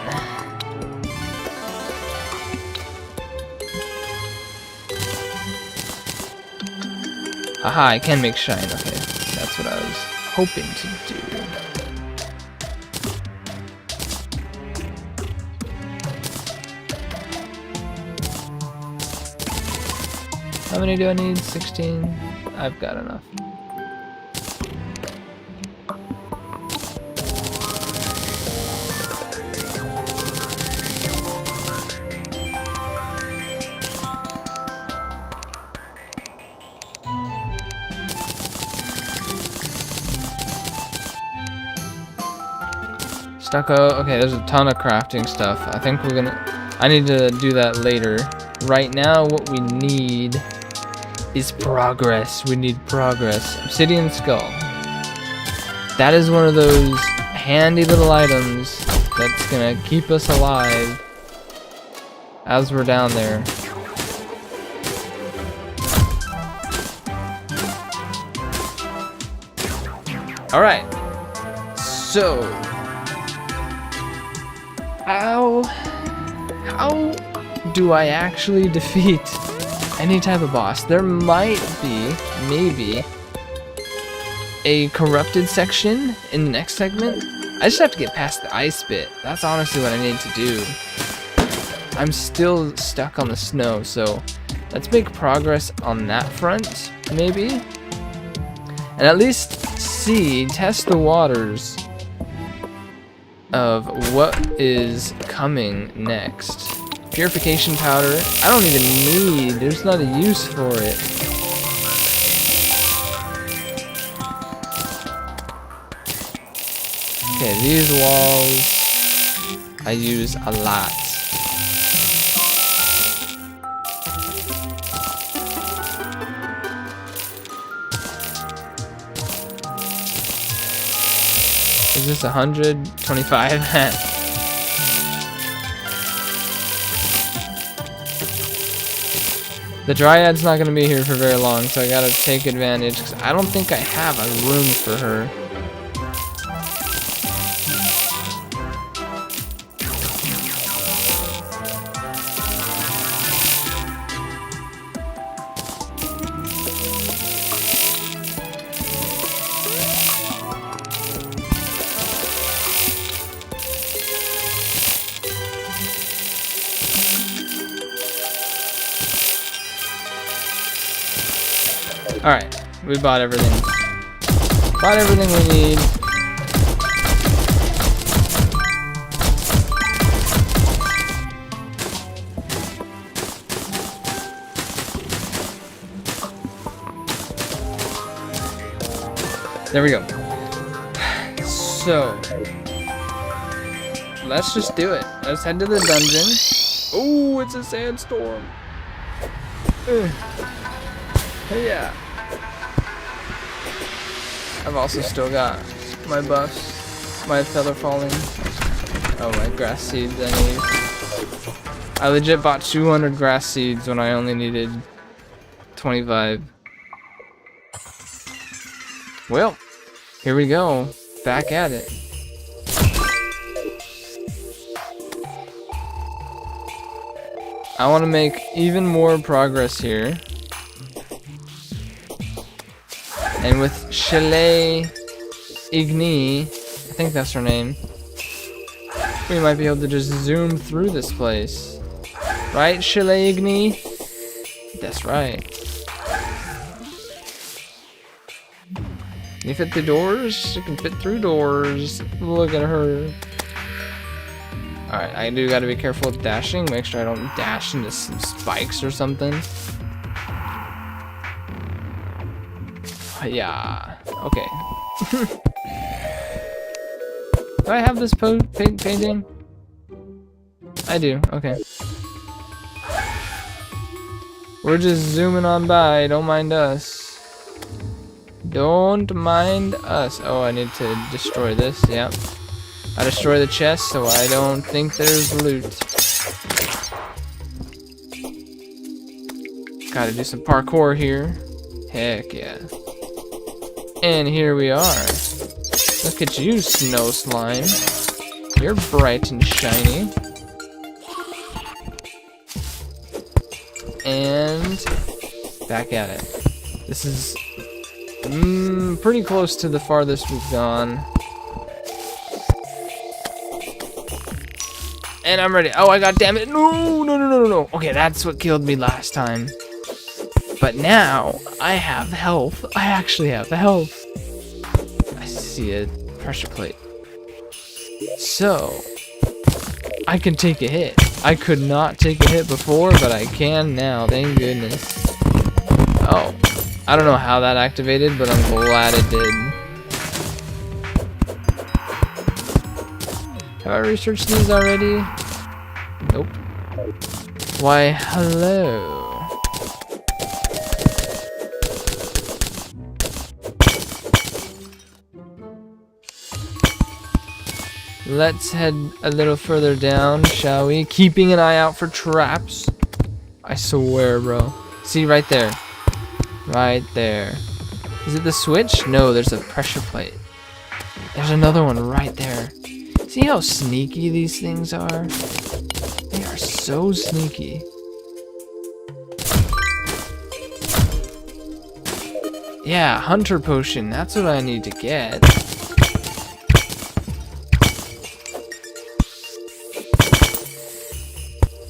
Aha, I can make shine. Okay, that's what I was hoping to do. How many do I need? 16? I've got enough. Stucco. Okay, there's a ton of crafting stuff. I think I need to do that later. Right now, what we need is progress. We need progress. Obsidian skull. That is one of those handy little items that's gonna keep us alive as we're down there. Alright. So how do I actually defeat any type of boss? There might be, maybe, a corrupted section in the next segment. I just have to get past the ice bit. That's honestly what I need to do. I'm still stuck on the snow, so let's make progress on that front, maybe. And at least test the waters of what is coming next. Purification powder, I don't even need, there's not a use for it. Okay, these walls I use a lot. Is this 125? The Dryad's not gonna be here for very long, so I gotta take advantage, because I don't think I have a room for her. Alright, we bought everything. Bought everything we need. There we go. So, let's just do it. Let's head to the dungeon. Oh, it's a sandstorm. Yeah. I've also still got my buffs, my feather falling. Oh, my grass seeds I need. I legit bought 200 grass seeds when I only needed 25. Well, here we go. Back at it. I want to make even more progress here. And with Chalet Igni, I think that's her name, we might be able to just zoom through this place. Right, Chalet Igni? That's right. Can you fit through doors? She can fit through doors. Look at her. Alright, I do gotta be careful with dashing. Make sure I don't dash into some spikes or something. Yeah. Okay. Do I have this painting? I do. Okay. We're just zooming on by. Don't mind us. Don't mind us. Oh, I need to destroy this. Yep. I destroy the chest so I don't think there's loot. Gotta do some parkour here. Heck yeah. And here we are. Look at you, snow slime. You're bright and shiny. And back at it. This is pretty close to the farthest we've gone. And I'm ready. Oh, I got damn it. No. Okay, that's what killed me last time. But now I have health. I actually have health. I see a pressure plate. So I can take a hit. I could not take a hit before, but I can now. Thank goodness. Oh, I don't know how that activated, but I'm glad it did. Have I researched these already? Nope. Why, hello. Let's head a little further down, shall we? Keeping an eye out for traps. I swear, bro. See, right there. Right there. Is it the switch? No, there's a pressure plate. There's another one right there. See how sneaky these things are? They are so sneaky. Yeah, hunter potion. That's what I need to get.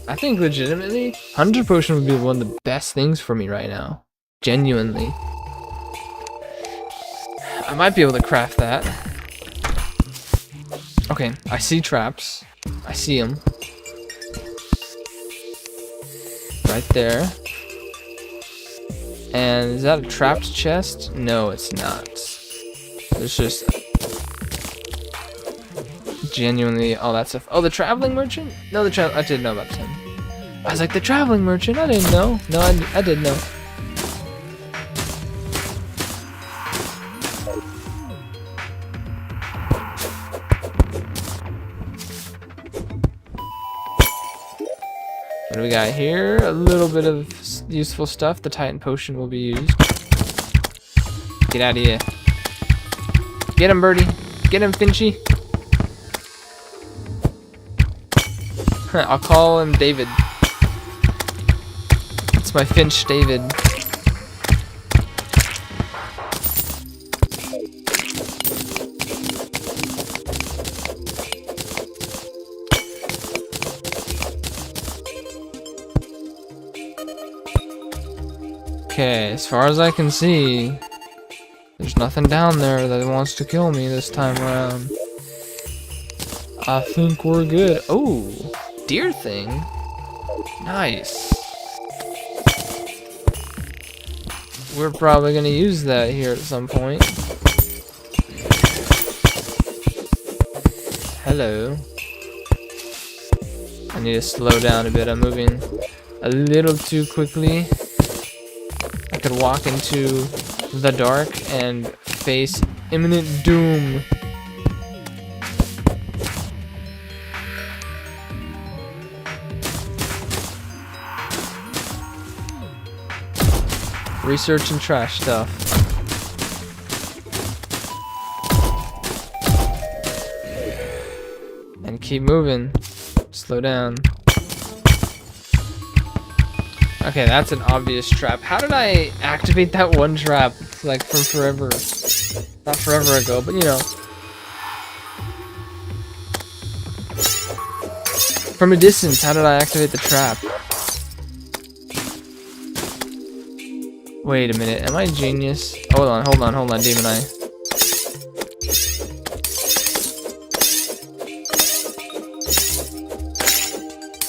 I think legitimately, hunter potion would be one of the best things for me right now. Genuinely. I might be able to craft that. Okay, I see traps. I see them. Right there. And is that a trapped chest? No, it's not. There's just genuinely all that stuff. Oh, the traveling merchant? No, I didn't know about him. I was like, the traveling merchant? I didn't know. No, I did know. What do we got here? A little bit of useful stuff. The Titan potion will be used. Get out of here. Get him, Birdie. Get him, Finchy. I'll call him David. It's my Finch David. Okay, as far as I can see, there's nothing down there that wants to kill me this time around. I think we're good. Oh, deer thing. Nice. We're probably gonna use that here at some point. Hello. I need to slow down a bit. I'm moving a little too quickly. I could walk into the dark and face imminent doom. Research and trash stuff. And keep moving. Slow down. Okay, that's an obvious trap. How did I activate that one trap like from forever. Not forever ago, but you know. From a distance, how did I activate the trap? Wait a minute, am I a genius? Hold on, Demon Eye.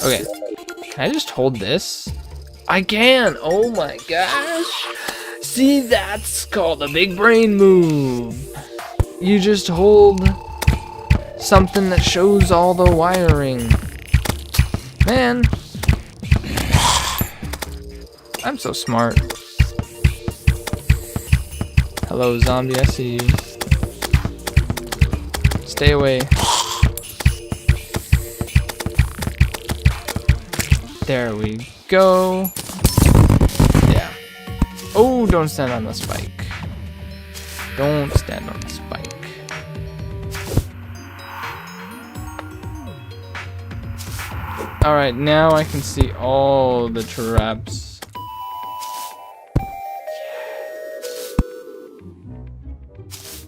Okay, can I just hold this? I can! Oh my gosh! See, that's called a big brain move. You just hold something that shows all the wiring. Man, I'm so smart. Hello, zombie, I see you. Stay away. There we go. Yeah. Oh, don't stand on the spike. Don't stand on the spike. Alright, now I can see all the traps.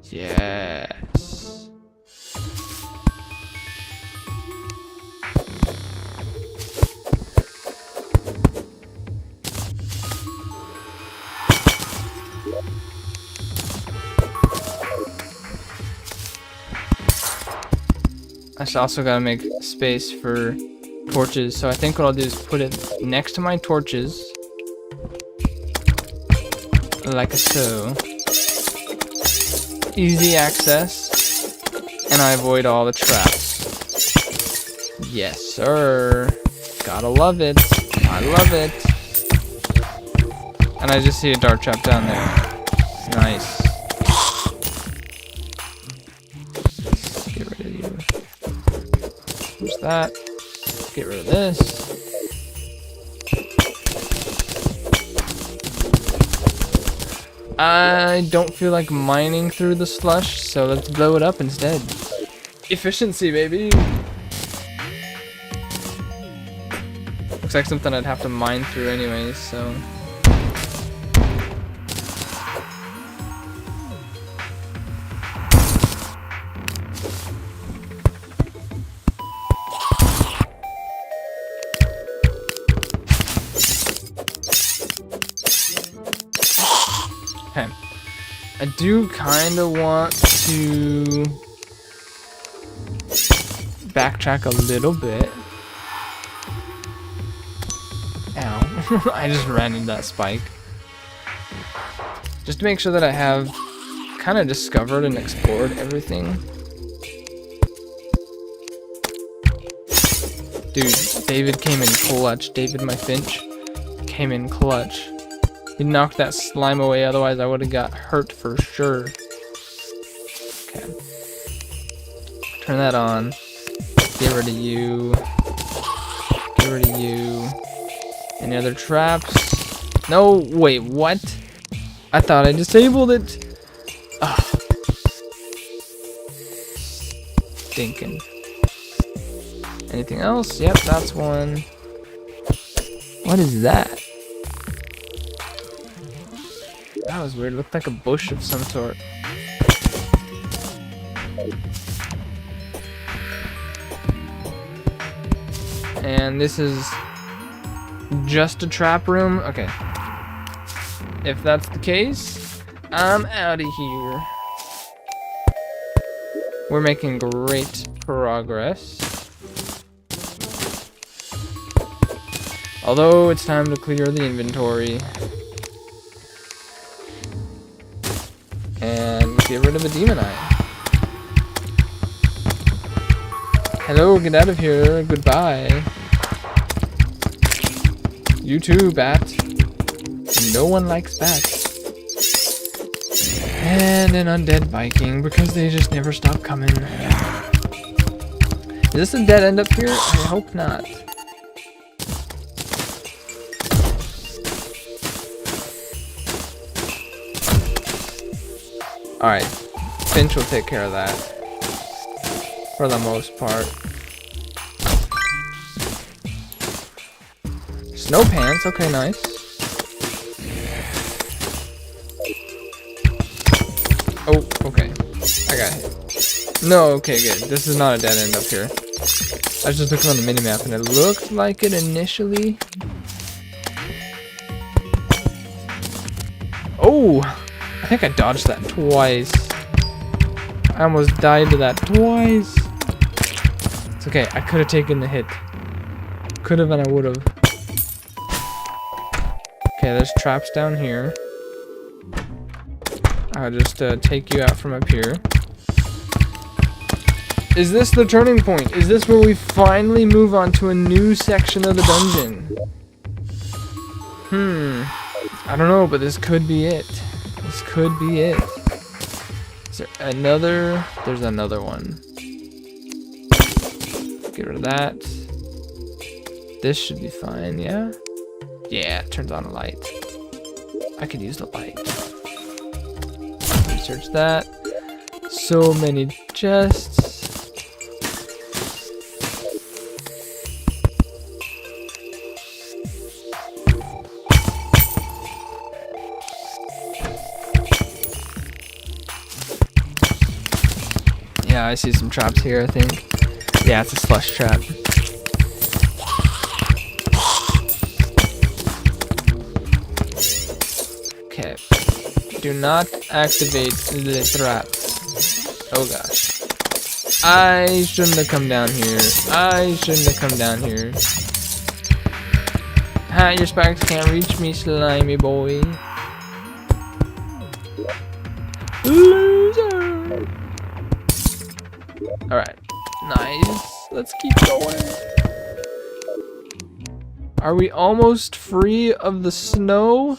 Yes. I also gotta make space for torches, so I think what I'll do is put it next to my torches, like so. Easy access, and I avoid all the traps. Yes, sir. Gotta love it. I love it. And I just see a dart trap down there. Nice. Let's get rid of you. Where's that? Get rid of this. I don't feel like mining through the slush, so let's blow it up instead. Efficiency, baby! Looks like something I'd have to mine through anyways, so... Okay. I do kind of want to backtrack a little bit. Ow. I just ran into that spike. Just to make sure that I have kind of discovered and explored everything. Dude, David came in clutch. David, my Finch, came in clutch. He knocked that slime away, otherwise I would have got hurt for sure. Okay. Turn that on. Get rid of you. Get rid of you. Any other traps? No, wait, what? I thought I disabled it. Ugh. Stinking. Anything else? Yep, that's one. What is that? That was weird. It looked like a bush of some sort. And this is just a trap room? Okay. If that's the case, I'm out of here. We're making great progress. Although it's time to clear the inventory. And get rid of the Demon Eye. Hello, get out of here. Goodbye. You too, Bat. No one likes bats. And an undead Viking, because they just never stop coming. Is this a dead end up here? I hope not. Alright, Finch will take care of that. For the most part. Snow pants, okay, nice. No, okay, good. This is not a dead end up here. I was just looking on the minimap and it looked like it initially. Oh! I think I dodged that twice. I almost died to that twice. It's okay, I could have taken the hit. Could have and I would have. Okay, there's traps down here. I'll just take you out from up here. Is this the turning point? Is this where we finally move on to a new section of the dungeon? I don't know, but this could be it. This could be it. Is there another? There's another one. Get rid of that. This should be fine, yeah? Yeah, it turns on a light. I could use the light. Research that. So many chests. Yeah, I see some traps here, I think. Yeah, it's a slush trap. Okay. Do not activate the traps. Oh gosh. I shouldn't have come down here. I shouldn't have come down here. Ha, your sparks can't reach me, slimy boy. Loser! Alright. Nice. Let's keep going. Are we almost free of the snow?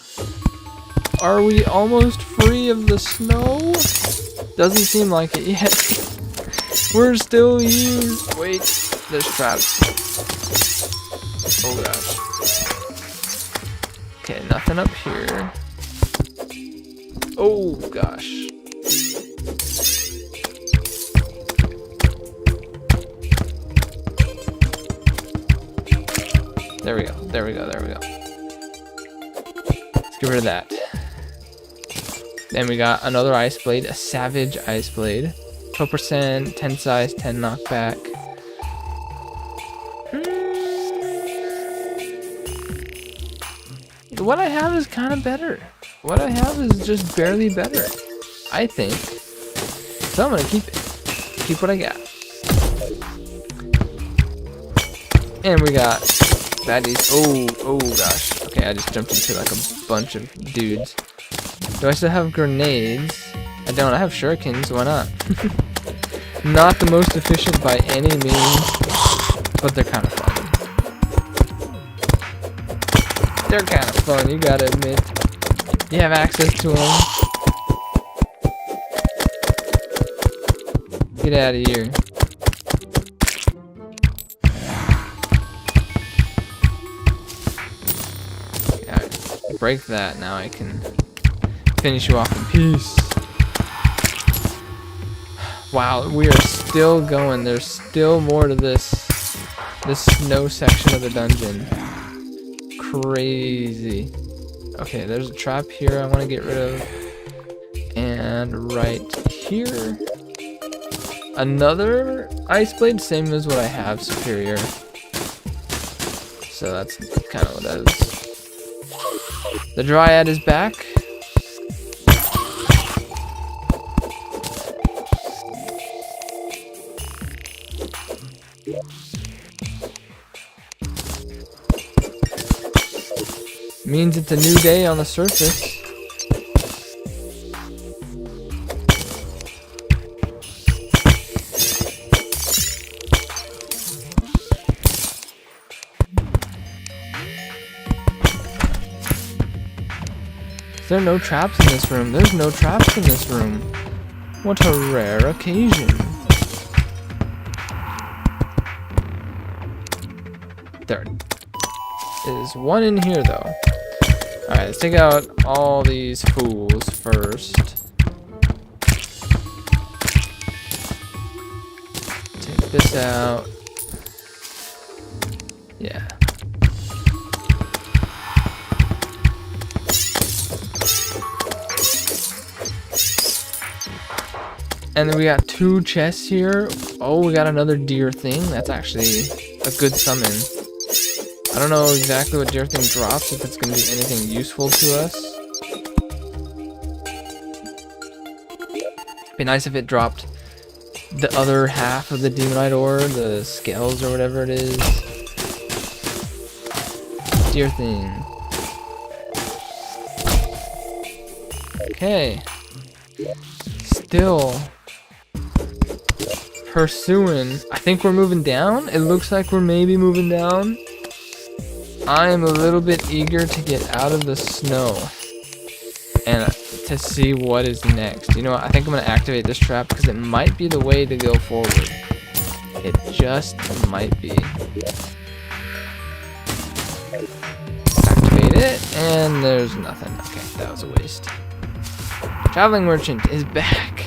Are we almost free of the snow? Doesn't seem like it yet. We're still here. Wait, there's traps. Oh gosh. Okay, nothing up here. Oh gosh. There we go, there we go, there we go. Let's get rid of that. Then we got another ice blade, a savage ice blade. 12%, 10 size, 10 knockback. What I have is kind of better. What I have is just barely better, I think. So I'm gonna keep it. Keep what I got. And we got baddies. Oh gosh. Okay, I just jumped into like a bunch of dudes. Do I still have grenades? I don't. I have shurikens. Why not? Not the most efficient by any means, but they're kind of fun. They're kind of fun, you gotta admit. You have access to them. Get out of here. Alright, break that. Now I can finish you off in peace. Wow, we are still going. There's still more to this snow section of the dungeon. Crazy. Okay, there's a trap here I want to get rid of. And right here. Another ice blade, same as what I have, superior. So that's kind of what that is. The Dryad is back. Means it's a new day on the surface. Is there no traps in this room? There's no traps in this room. What a rare occasion. There is one in here though. Alright, let's take out all these fools first. Take this out. Yeah. And then we got 2 chests here. Oh, we got another deer thing. That's actually a good summon. I don't know exactly what deer thing drops, if it's going to be anything useful to us. Be nice if it dropped the other half of the demonite ore, the scales or whatever it is. Deer thing. Okay. Still pursuing. I think we're moving down. It looks like we're maybe moving down. I am a little bit eager to get out of the snow and to see what is next. You know what? I think I'm going to activate this trap because it might be the way to go forward. It just might be. Activate it, and there's nothing. Okay, that was a waste. Traveling Merchant is back.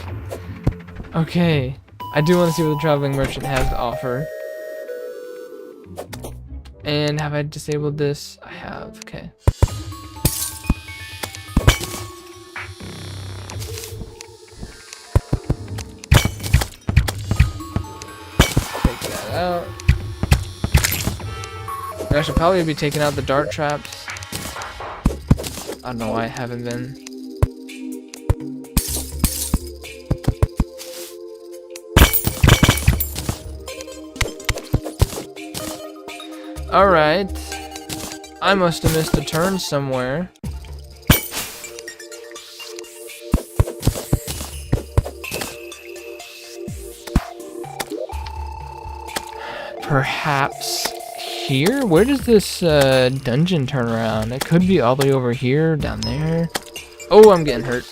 Okay, I do want to see what the Traveling Merchant has to offer. And have I disabled this? I have, okay. Take that out. I should probably be taking out the dart traps. I don't know why I haven't been. Alright. I must have missed a turn somewhere. Perhaps here? Where does this dungeon turn around? It could be all the way over here, down there. Oh, I'm getting hurt.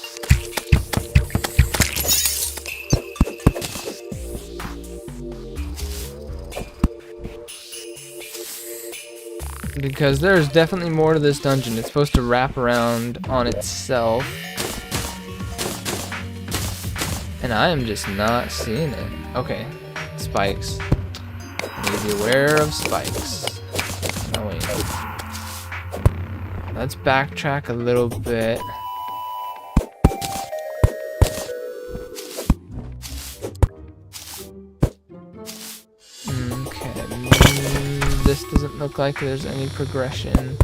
Because there's definitely more to this dungeon. It's supposed to wrap around on itself. And I am just not seeing it. Okay, spikes. I need to be aware of spikes. Oh wait. Let's backtrack a little bit. This doesn't look like there's any progression.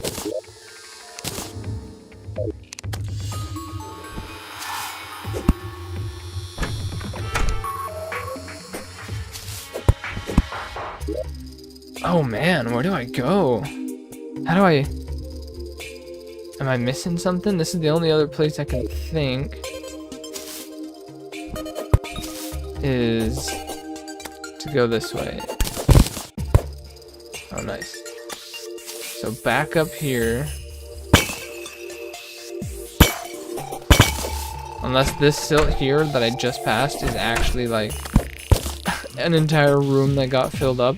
Oh man, where do I go? How do I... Am I missing something? This is the only other place I can think is to go this way. Oh, nice. So back up here. Unless this silt here that I just passed is actually like an entire room that got filled up.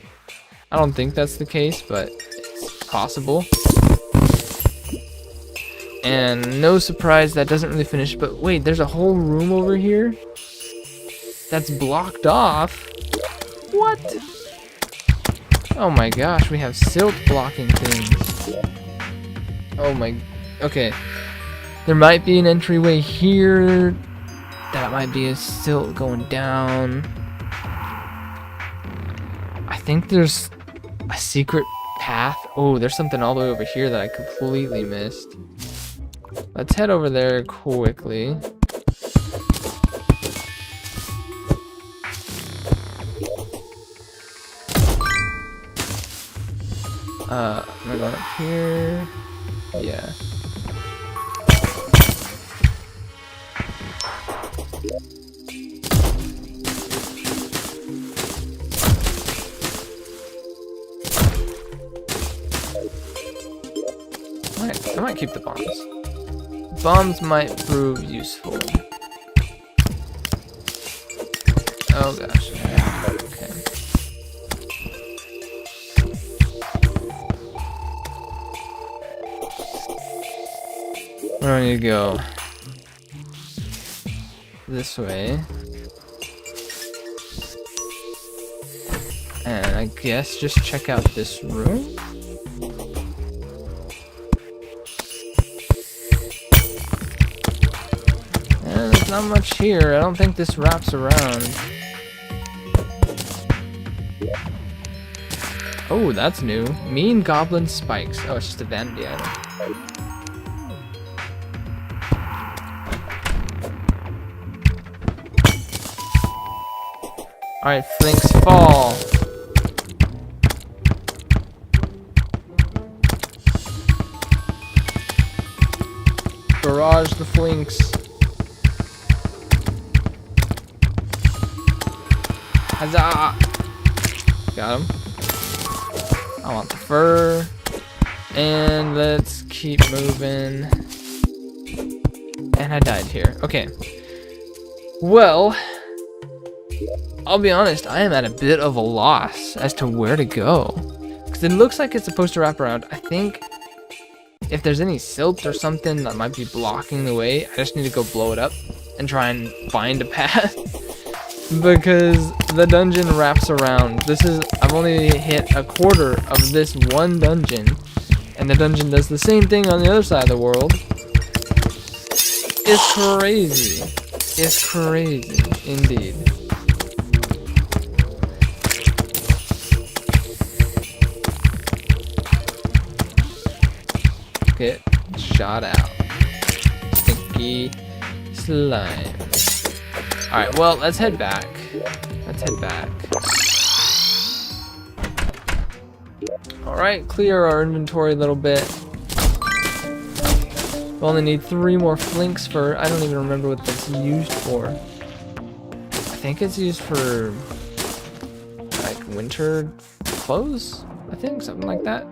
I don't think that's the case, but it's possible. And no surprise, that doesn't really finish. But wait, there's a whole room over here that's blocked off. What? Oh my gosh, we have silt blocking things. Oh my... Okay. There might be an entryway here. That might be a silt going down. I think there's a secret path. Oh, there's something all the way over here that I completely missed. Let's head over there quickly. Am I going up here? Yeah. I might keep the bombs. Bombs might prove useful. Oh gosh. Okay. Where do I need to go? This way. And I guess just check out this room. And there's not much here. I don't think this wraps around. Oh, that's new. Mean Goblin Spikes. Oh, it's just a vanity item. Alright, Flinks fall. Barrage the Flinks. Huzzah! Got him. I want the fur. And let's keep moving. And I died here. Okay. Well, I'll be honest, I am at a bit of a loss as to where to go. Because it looks like it's supposed to wrap around. I think if there's any silt or something that might be blocking the way, I just need to go blow it up and try and find a path. Because the dungeon wraps around. I've only hit a quarter of this one dungeon, and the dungeon does the same thing on the other side of the world. It's crazy. It's crazy indeed. Get shot out. Stinky slime. Alright, well, let's head back. Alright, clear our inventory a little bit. We only need 3 more Flinks for... I don't even remember what that's used for. I think it's used for... like, winter clothes? I think, something like that.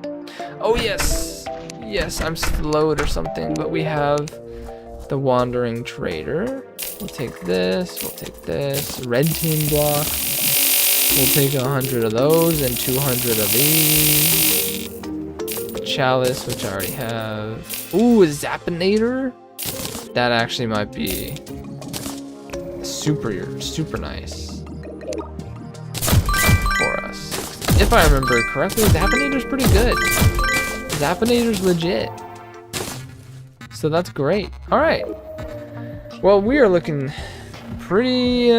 Oh, yes! Yes, I'm slowed or something, but we have the Wandering Trader. We'll take this, red team block. We'll take 100 of those and 200 of these. Chalice, which I already have. Ooh, a Zappinator? That actually might be super nice for us. If I remember correctly, Zappinator's pretty good. Zappinator's legit. So that's great. Alright. Well, we are looking pretty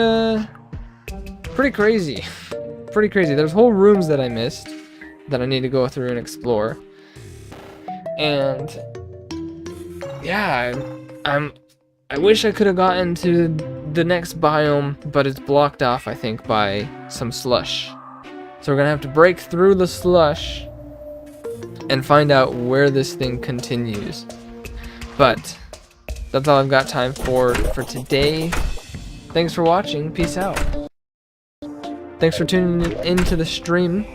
crazy. Pretty crazy. There's whole rooms that I missed that I need to go through and explore. And yeah, I wish I could have gotten to the next biome, but it's blocked off, I think, by some slush. So we're gonna have to break through the slush and find out where this thing continues. But that's all I've got time for today. Thanks for watching. Peace out. Thanks for tuning into the stream.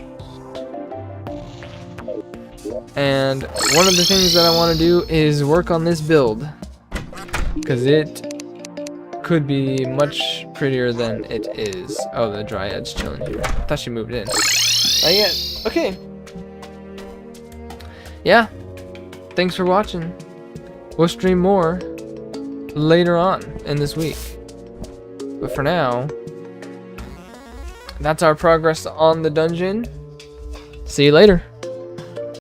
And one of the things that I want to do is work on this build, because it could be much prettier than it is. Oh, the Dryad's chilling here. I thought she moved in. Not yet. Okay. Yeah. Thanks for watching. We'll stream more later on in this week. But for now, that's our progress on the dungeon. See you later.